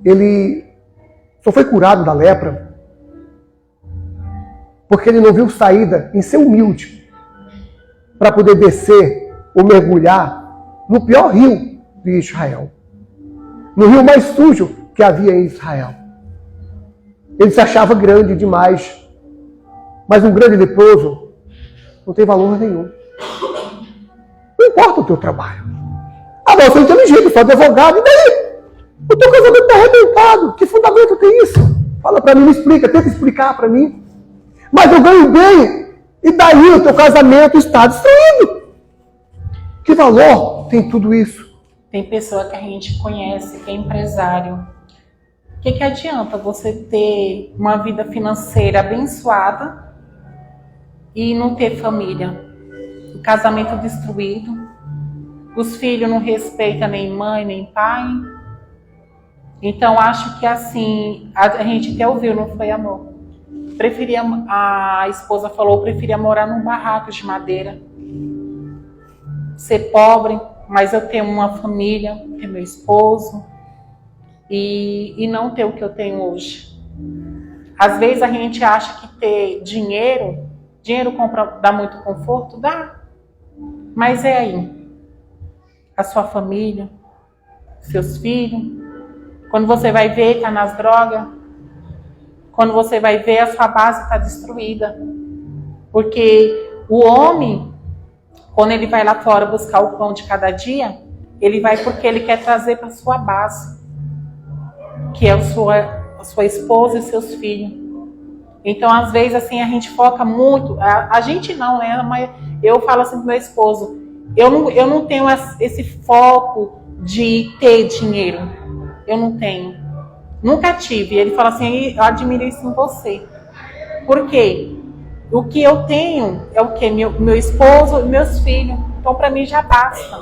ele só foi curado da lepra porque ele não viu saída em ser humilde para poder descer ou mergulhar no pior rio de Israel. No rio mais sujo que havia em Israel. Ele se achava grande demais. Mas um grande leproso não tem valor nenhum. Não importa o teu trabalho. Ah, mas eu sou inteligente, eu sou advogado, e daí? O teu casamento está arrebentado. Que fundamento tem isso? Fala para mim, me explica, tenta explicar para mim. Mas eu ganho bem, e daí o teu casamento está destruído. Que valor tem tudo isso? Tem pessoa que a gente conhece, que é empresário. O que adianta você ter uma vida financeira abençoada e não ter família? O casamento destruído, os filhos não respeitam nem mãe, nem pai. Então, acho que assim, a gente até ouviu, não foi, amor? A esposa falou, preferia morar num barraco de madeira. Ser pobre, mas eu tenho uma família, ter meu esposo, e não ter o que eu tenho hoje. Às vezes a gente acha que ter dinheiro dá muito conforto? Dá. Mas é aí. A sua família, seus filhos. Quando você vai ver, está nas drogas. Quando você vai ver, a sua base está destruída. Porque o homem, quando ele vai lá fora buscar o pão de cada dia, ele vai porque ele quer trazer para a sua base, que é a sua esposa e seus filhos. Então, às vezes, assim, a gente foca muito, a gente não, né? Mas eu falo assim pro meu esposo, eu não tenho esse foco de ter dinheiro. Eu não tenho. Nunca tive. Ele fala assim, eu admiro isso em você. Por quê? O que eu tenho é o quê? Meu esposo e meus filhos. Então, para mim, já basta.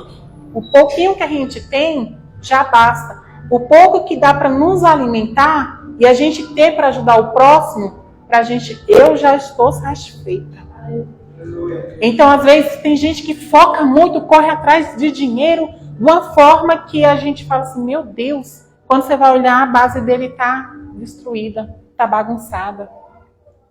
O pouquinho que a gente tem, já basta. O pouco que dá para nos alimentar e a gente ter para ajudar o próximo, eu já estou satisfeita. Então, às vezes, tem gente que foca muito, corre atrás de dinheiro de uma forma que a gente fala assim, meu Deus, quando você vai olhar, a base dele está destruída, está bagunçada.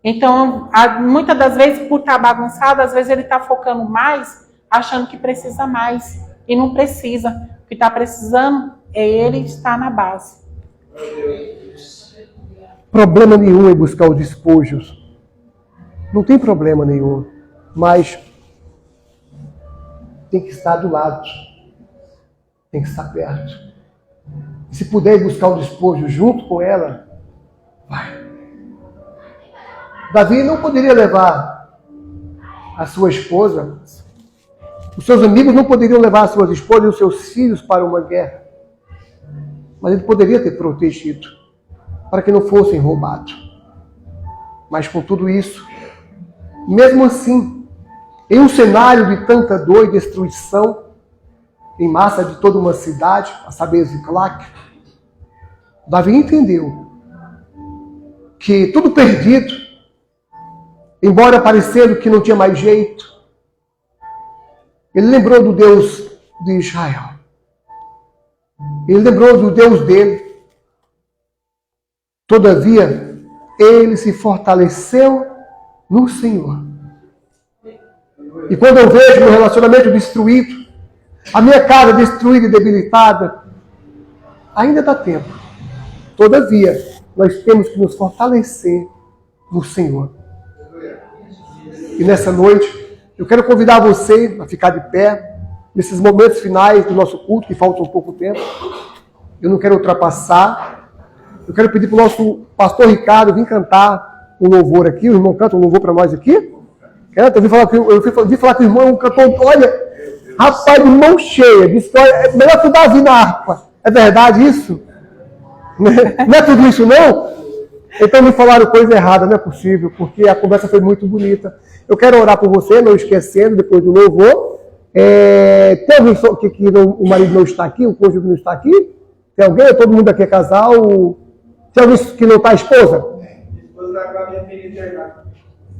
Então, muitas das vezes, por estar bagunçado, às vezes ele está focando mais, achando que precisa mais. E não precisa. O que está precisando é ele estar na base. Problema nenhum em buscar os despojos. Não tem problema nenhum. Mas tem que estar do lado. Tem que estar perto. Se puder ir buscar o despojo junto com ela, vai. Davi não poderia levar a sua esposa, os seus amigos não poderiam levar as suas esposas e os seus filhos para uma guerra. Mas ele poderia ter protegido, para que não fossem roubados. Mas com tudo isso, mesmo assim, em um cenário de tanta dor e destruição, em massa de toda uma cidade, a saber, Ziclac, Davi entendeu que tudo perdido, embora parecendo que não tinha mais jeito, ele lembrou do Deus de Israel. Ele lembrou do Deus dele. Todavia, ele se fortaleceu no Senhor. E quando eu vejo meu relacionamento destruído, a minha casa destruída e debilitada, ainda dá tempo. Todavia, nós temos que nos fortalecer no Senhor. E nessa noite, eu quero convidar você a ficar de pé, nesses momentos finais do nosso culto, que falta um pouco tempo. Eu não quero ultrapassar. Eu quero pedir para o nosso pastor Ricardo vir cantar um louvor aqui. O irmão canta um louvor para nós aqui. Canta, eu vi falar que o irmão é um cantor. Olha, rapaz, de mão cheia. Disse que é melhor que o Davi na harpa. É verdade isso? Não é tudo isso, não? Então me falaram coisa errada, não é possível, porque a conversa foi muito bonita. Eu quero orar por você, não esquecendo, depois do louvor. Tem alguém que o marido não está aqui, o cônjuge não está aqui? Tem alguém? Todo mundo aqui é casal? Tem alguém que não está, a esposa? Minha esposa está com a minha filha internada.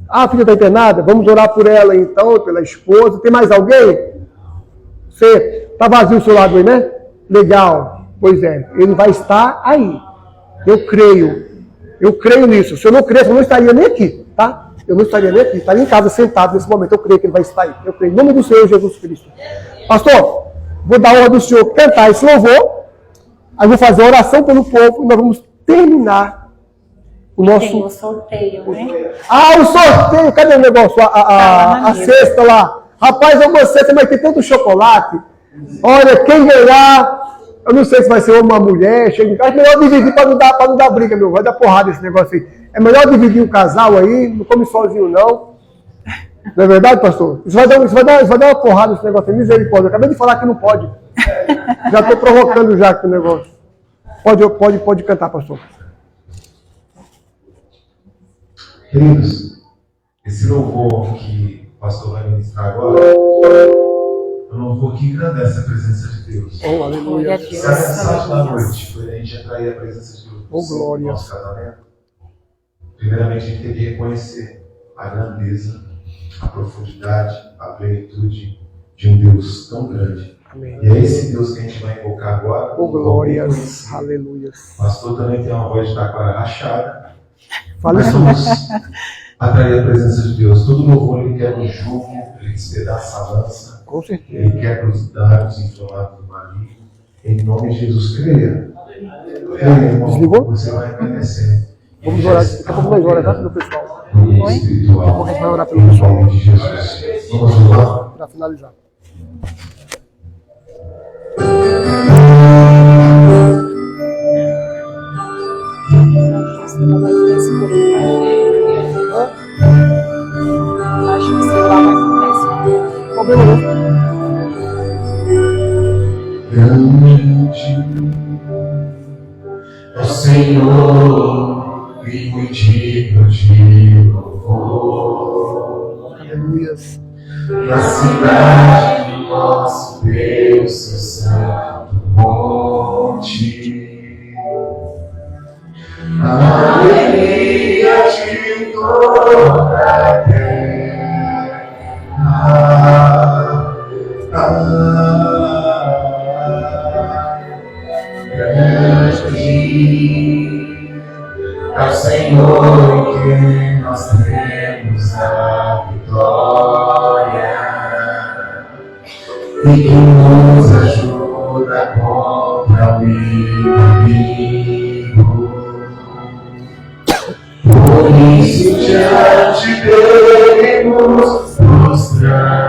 Ah, a filha está internada? Vamos orar por ela então, pela esposa. Tem mais alguém? Você está vazio o seu lado aí, né? Legal. Pois é, ele vai estar aí. Eu creio nisso. Se eu não cresce, eu não estaria nem aqui, tá? Eu não estaria nem aqui. Estaria em casa sentado nesse momento. Eu creio que ele vai estar aí. Eu creio em nome do Senhor Jesus Cristo. Pastor, vou dar a ordem do Senhor cantar esse louvor. Aí vou fazer a oração pelo povo e nós vamos terminar o nosso... Tem o sorteio, né? Ah, o sorteio! Cadê o negócio? A cesta lá. Rapaz, eu gostei, você vai ter tanto chocolate. Olha, quem ganhar, eu não sei se vai ser uma mulher, chega em casa. É melhor dividir para não dar briga, meu. Vai dar porrada esse negócio aí. É melhor dividir o casal aí, não come sozinho, não. Não é verdade, pastor? Isso vai dar uma porrada esse negócio aí, misericórdia. Eu acabei de falar que não pode. Já estou provocando já com o negócio. Pode cantar, pastor. Queridos, esse louvor que o pastor vai ministrar agora é um louvor que engrandece a presença de Deus. Oh, aleluia. Se a mensagem da noite foi a gente atrair a presença de Deus no nosso casamento, primeiramente a gente tem que reconhecer a grandeza, a profundidade, a plenitude de um Deus tão grande. Amém. E é esse Deus que a gente vai invocar agora. Oh, glórias. Aleluia. O pastor também tem uma voz de taquara rachada. Fala Mas vamos atrair a presença de Deus. Todo louvor ele quebra o jugo, ele despedaça a lança, com certeza. ele quebra os dardos inflamados do maligno. Em nome de Jesus, creia. Creia, irmão. Desligou? Você vai agradecer. Vamos orar. Daqui a pouco nós oramos, tá, pelo pessoal. No espiritual. Daqui a pouco a gente vai orar pelo Em pessoal. nome de Jesus. Vamos orar. Para finalizar. Acho que o celular vai acontecer. Problema não. Grande é o Senhor e muito digno de louvor. Aleluia. Na cidade do nosso Deus, seu santo monte. A alegria de toda a terra. Grande é o Senhor em quem nós temos a vitória e que nos ajuda contra o inimigo. Por isso diante dele nos prostramos.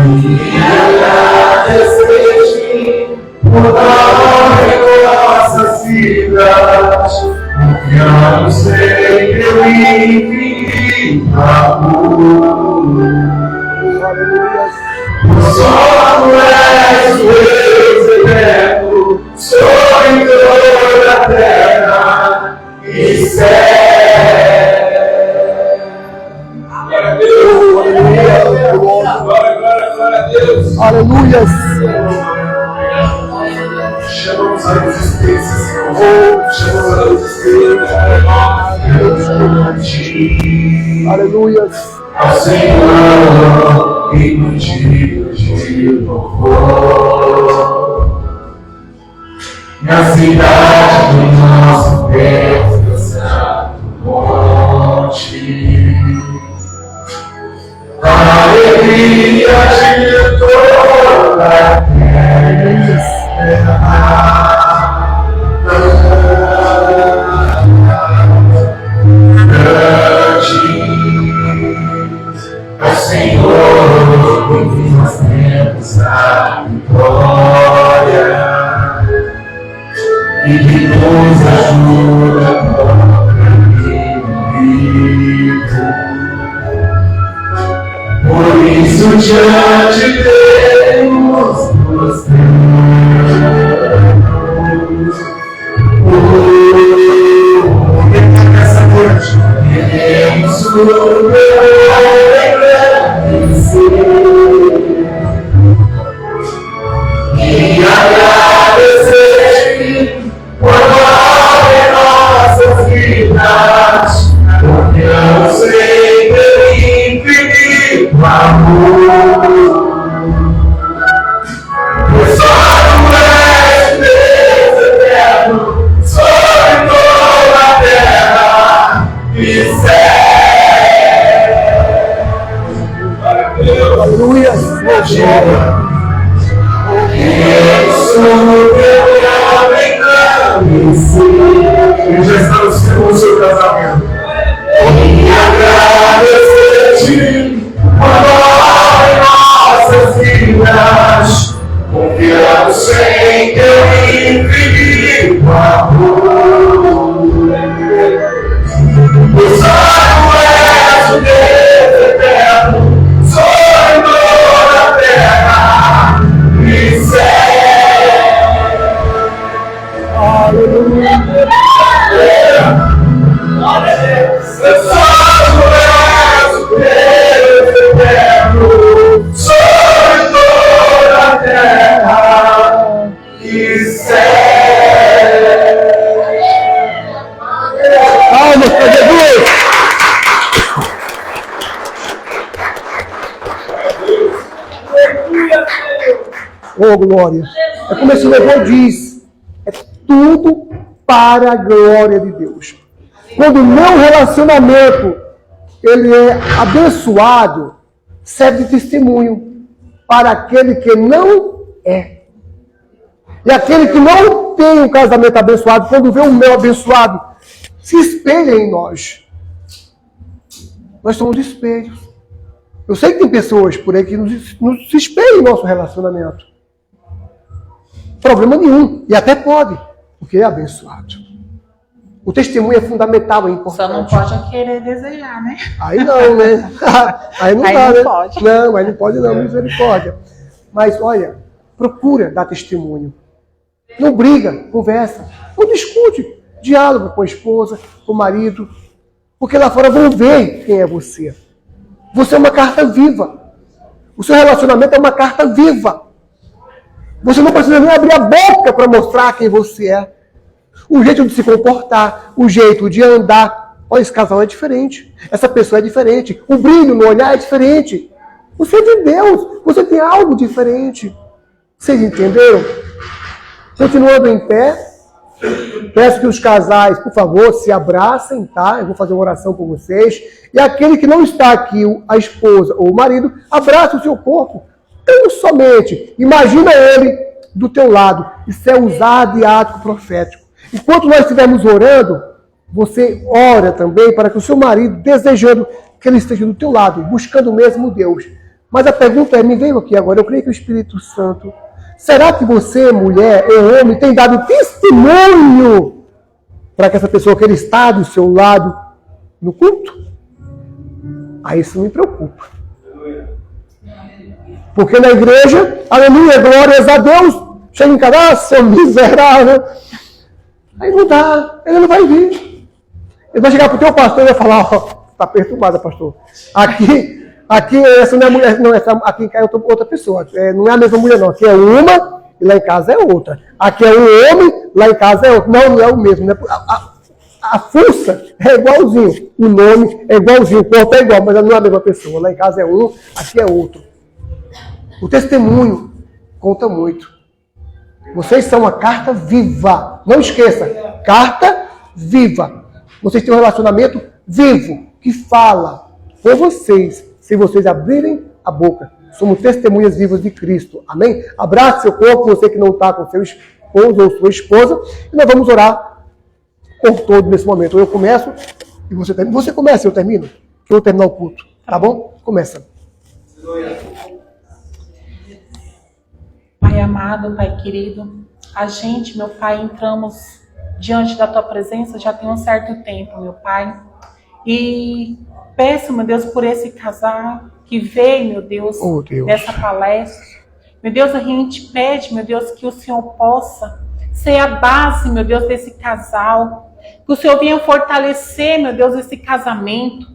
E agradecer-te por dar em nossas vidas, confiamos sempre teu infinito amor. Só tu és o Deus eterno, sobre toda a terra e céu. Glória a Deus! Glória a Deus! Aleluia! Chamamos a resistência, Senhor. Chamamos a resistência. Aleluia! Ao Senhor e motivo de louvor. Na cidade do nosso Deus, santo monte. A alegria de toda a terra. diante Deus nos essa noite. Queremos o e agradecer por amor em nossas vidas, porque eu sei teu infinito amor. Pois só tu és Deus eterno sobre toda a terra e céu. Aleluia. Eu sou teu homem e já estamos com o seu casamento. E agradecer-te por amor em nossas vidas, confiamos em teu infinito amor. Pois só tu és o Deus eterno sobre toda a terra. Aleluia. Só tu és o Deus eterno sobre toda a terra e céu. Palmas para Jesus. Oh, glória. É como esse louvor diz. É tudo para a glória de Deus. Quando o meu relacionamento ele é abençoado, serve de testemunho para aquele que não é. E aquele que não tem um casamento abençoado, quando vê o meu abençoado, se espelha em nós. Nós somos espelhos. Eu sei que tem pessoas por aí que nos espelham em nosso relacionamento. Problema nenhum. E até pode, porque é abençoado. O testemunho é fundamental, é importante. Só não pode querer desejar, né? Aí não, né? Aí não Aí dá, não né? pode. Não, aí não pode não, misericórdia. Mas, olha, procura dar testemunho. Não briga, conversa. Não discute. Diálogo com a esposa, com o marido. Porque lá fora vão ver quem é você. Você é uma carta viva. O seu relacionamento é uma carta viva. Você não precisa nem abrir a boca para mostrar quem você é. O jeito de se comportar, o jeito de andar. Olha, esse casal é diferente. Essa pessoa é diferente. O brilho no olhar é diferente. Você é de Deus. Você tem algo diferente. Vocês entenderam? Continuando em pé, peço que os casais, por favor, se abracem, tá? Eu vou fazer uma oração por vocês. E aquele que não está aqui, a esposa ou o marido, abraça o seu corpo. Tão somente. Imagina ele do teu lado. Isso é usar de ato profético. Enquanto nós estivermos orando, você ora também para que o seu marido, desejando que ele esteja do teu lado, buscando o mesmo Deus. Mas a pergunta é, me veio aqui agora, eu creio que o Espírito Santo, será que você, mulher ou homem, tem dado testemunho para que essa pessoa que ele está do seu lado no culto? Aí isso me preocupa. Porque na igreja, aleluia, glórias a Deus, chega em casa, seu miserável. Aí não dá, ele não vai vir. Ele vai chegar para o teu pastor e vai falar, ó, está perturbada, pastor. Aqui essa não é mulher, não, aqui cai outra pessoa. Não é a mesma mulher, não. Aqui é uma e lá em casa é outra. Aqui é um homem, lá em casa é outro. Não é o mesmo. Né? A fuça é igualzinho. O nome é igualzinho. O corpo é igual, mas não é a mesma pessoa. Lá em casa é um, aqui é outro. O testemunho conta muito. Vocês são uma carta viva. Não esqueça. Carta viva. Vocês têm um relacionamento vivo, que fala por vocês, se vocês abrirem a boca. Somos testemunhas vivas de Cristo. Amém? Abrace seu corpo, você que não está com seu esposo ou sua esposa. E nós vamos orar por todo nesse momento. Eu começo e você termina. Você começa e eu termino. Eu vou terminar o culto. Tá bom? Começa. Pai amado, Pai querido, a gente, meu Pai, entramos diante da Tua presença já tem um certo tempo, meu Pai. E peço, meu Deus, por esse casal que veio, meu Deus, Oh, Deus. dessa palestra. Meu Deus, a gente pede, meu Deus, que o Senhor possa ser a base, meu Deus, desse casal. Que o Senhor venha fortalecer, meu Deus, esse casamento.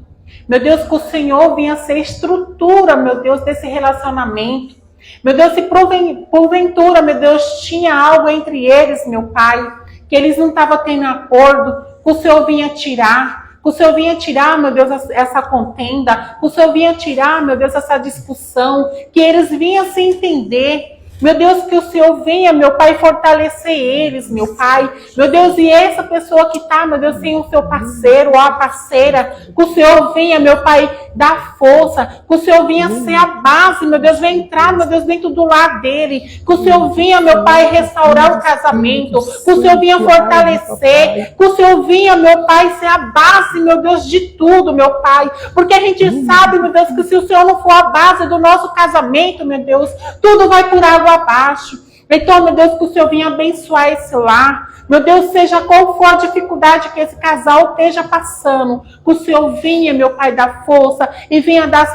Meu Deus, que o Senhor venha ser estrutura, meu Deus, desse relacionamento. Meu Deus, se porventura, meu Deus, tinha algo entre eles, meu Pai, que eles não estavam tendo acordo, que o Senhor vinha tirar. Que o Senhor vinha tirar, meu Deus, essa contenda. Que o Senhor vinha tirar, meu Deus, essa discussão. Que eles vinham se entender. Meu Deus, que o Senhor venha, meu Pai, fortalecer eles, meu Pai. Meu Deus, e essa pessoa que está, meu Deus, sem o seu parceiro ou a parceira, que o Senhor venha, meu Pai, dar força. Que o Senhor venha ser a base, meu Deus, venha entrar, meu Deus, dentro do lar dele. Que o Senhor venha, meu Pai, restaurar o casamento. Que o Senhor venha fortalecer. Que o Senhor venha, meu Pai, ser a base, meu Deus, de tudo, meu Pai. Porque a gente sabe, meu Deus, que se o Senhor não for a base do nosso casamento, meu Deus, tudo vai por água abaixo. Então, meu Deus, que o Senhor venha abençoar esse lar. Meu Deus, seja qual for a dificuldade que esse casal esteja passando, que o Senhor venha, meu Pai, dar força e venha dar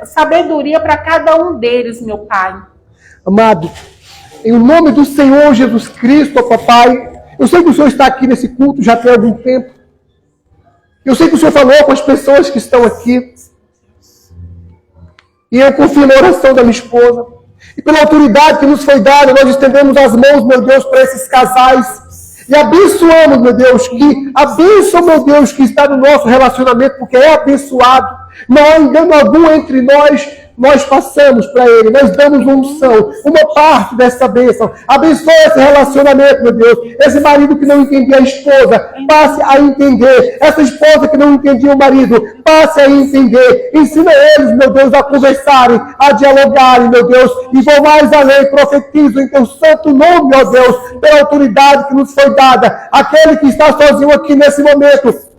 sabedoria para cada um deles, meu Pai. Amado, em nome do Senhor Jesus Cristo, ó papai, eu sei que o Senhor está aqui nesse culto já tem algum tempo. Eu sei que o Senhor falou com as pessoas que estão aqui. E eu confio na oração da minha esposa. E pela autoridade que nos foi dada, nós estendemos as mãos, meu Deus, para esses casais. E abençoamos, meu Deus, a bênção, meu Deus, que está no nosso relacionamento, porque é abençoado. Não há engano algum entre nós passamos para ele, nós damos unção, uma parte dessa bênção. Abençoa esse relacionamento, meu Deus. Esse marido que não entendia a esposa, passe a entender. Essa esposa que não entendia o marido, passe a entender. Ensina eles, meu Deus, a conversarem, a dialogarem, meu Deus. E vou mais além, profetizo em teu santo nome, ó Deus, pela autoridade que nos foi dada. Aquele que está sozinho aqui nesse momento,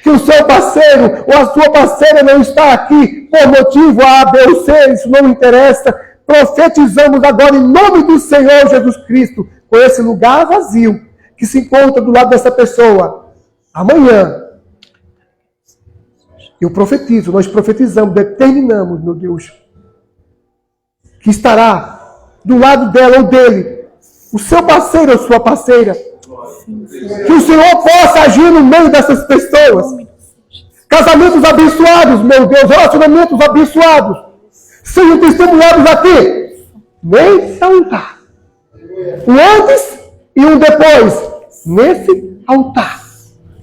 que o seu parceiro ou a sua parceira não está aqui por motivo A, B ou C, isso não interessa. Profetizamos agora em nome do Senhor Jesus Cristo, com esse lugar vazio que se encontra do lado dessa pessoa. Amanhã, eu profetizo, nós profetizamos, determinamos, meu Deus, que estará do lado dela ou dele, o seu parceiro ou sua parceira. Que o Senhor possa agir no meio dessas pessoas. Casamentos abençoados, meu Deus, relacionamentos abençoados. Sejam testemunhados aqui. Nesse altar. Um antes e um depois. Nesse altar.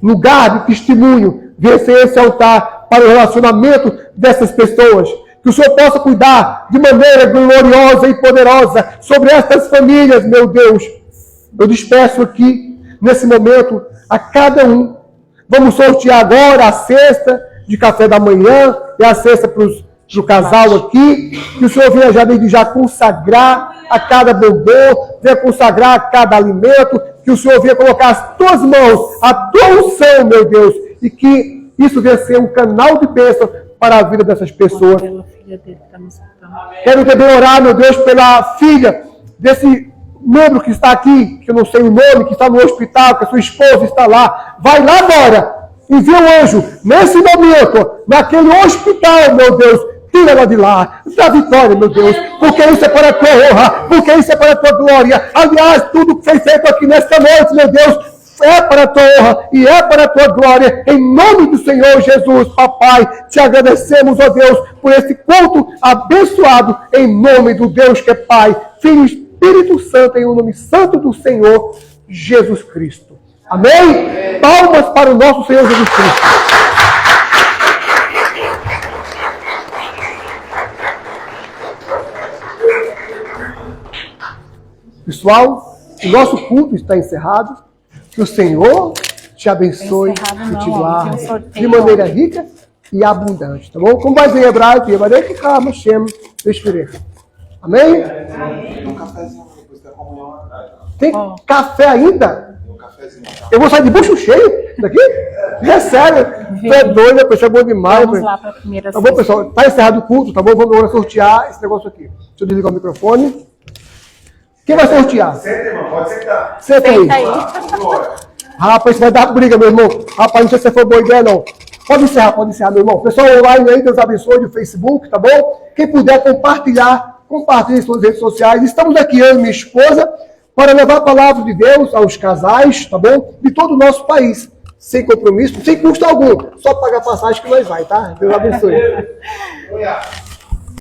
Lugar de testemunho. Dê ser esse altar para o relacionamento dessas pessoas. Que o Senhor possa cuidar de maneira gloriosa e poderosa sobre estas famílias, meu Deus. Eu despeço aqui, nesse momento, a cada um. Vamos sortear agora a cesta de café da manhã e a cesta para o casal aqui. Que o Senhor venha já desde já consagrar a cada bombom, venha consagrar a cada alimento. Que o Senhor venha colocar as tuas mãos, a tua unção, meu Deus. E que isso venha ser um canal de bênção para a vida dessas pessoas. Quero também orar, meu Deus, pela filha desse membro que está aqui, que eu não sei o nome, que está no hospital, que a sua esposa está lá. Vai lá agora. Envia um anjo nesse momento, naquele hospital, meu Deus. Tira ela de lá. Dá vitória, meu Deus. Porque isso é para a tua honra. Porque isso é para a tua glória. Aliás, tudo que foi feito aqui nesta noite, meu Deus, é para a tua honra e é para a tua glória. Em nome do Senhor Jesus, papai, te agradecemos, ó Deus, por esse culto abençoado. Em nome do Deus que é Pai, Filho e Espírito Santo, em o nome santo do Senhor Jesus Cristo. Amém? Palmas para o nosso Senhor Jesus Cristo. Pessoal, o nosso culto está encerrado. Que o Senhor te abençoe e te guarde de maneira rica e abundante. Tá bom? Como vai dizer em hebraico, amém? Tem um cafezinho depois da comunhão atrás. Tem café ainda? Tem um cafezinho. Eu vou sair de bucho cheio daqui? É sério. Tu é doido, pessoal, é bom demais. Vamos lá para a primeira Tá bom, pessoal? Está encerrado o culto, tá bom? Vamos agora sortear esse negócio aqui. Deixa eu desligar o microfone. Quem vai sortear? Senta, irmão. Pode sentar. Senta aí. Senta aí. Rapaz, isso vai dar briga, meu irmão. Rapaz, não sei se você foi boa ideia, não. Pode encerrar, meu irmão. Pessoal online aí, Deus abençoe do Facebook, tá bom? Quem puder compartilhar, compartilhe em suas redes sociais. Estamos aqui, eu e minha esposa, para levar a palavra de Deus aos casais, tá bom? De todo o nosso país. Sem compromisso, sem custo algum. Só pagar passagem que nós vai, tá? Deus abençoe.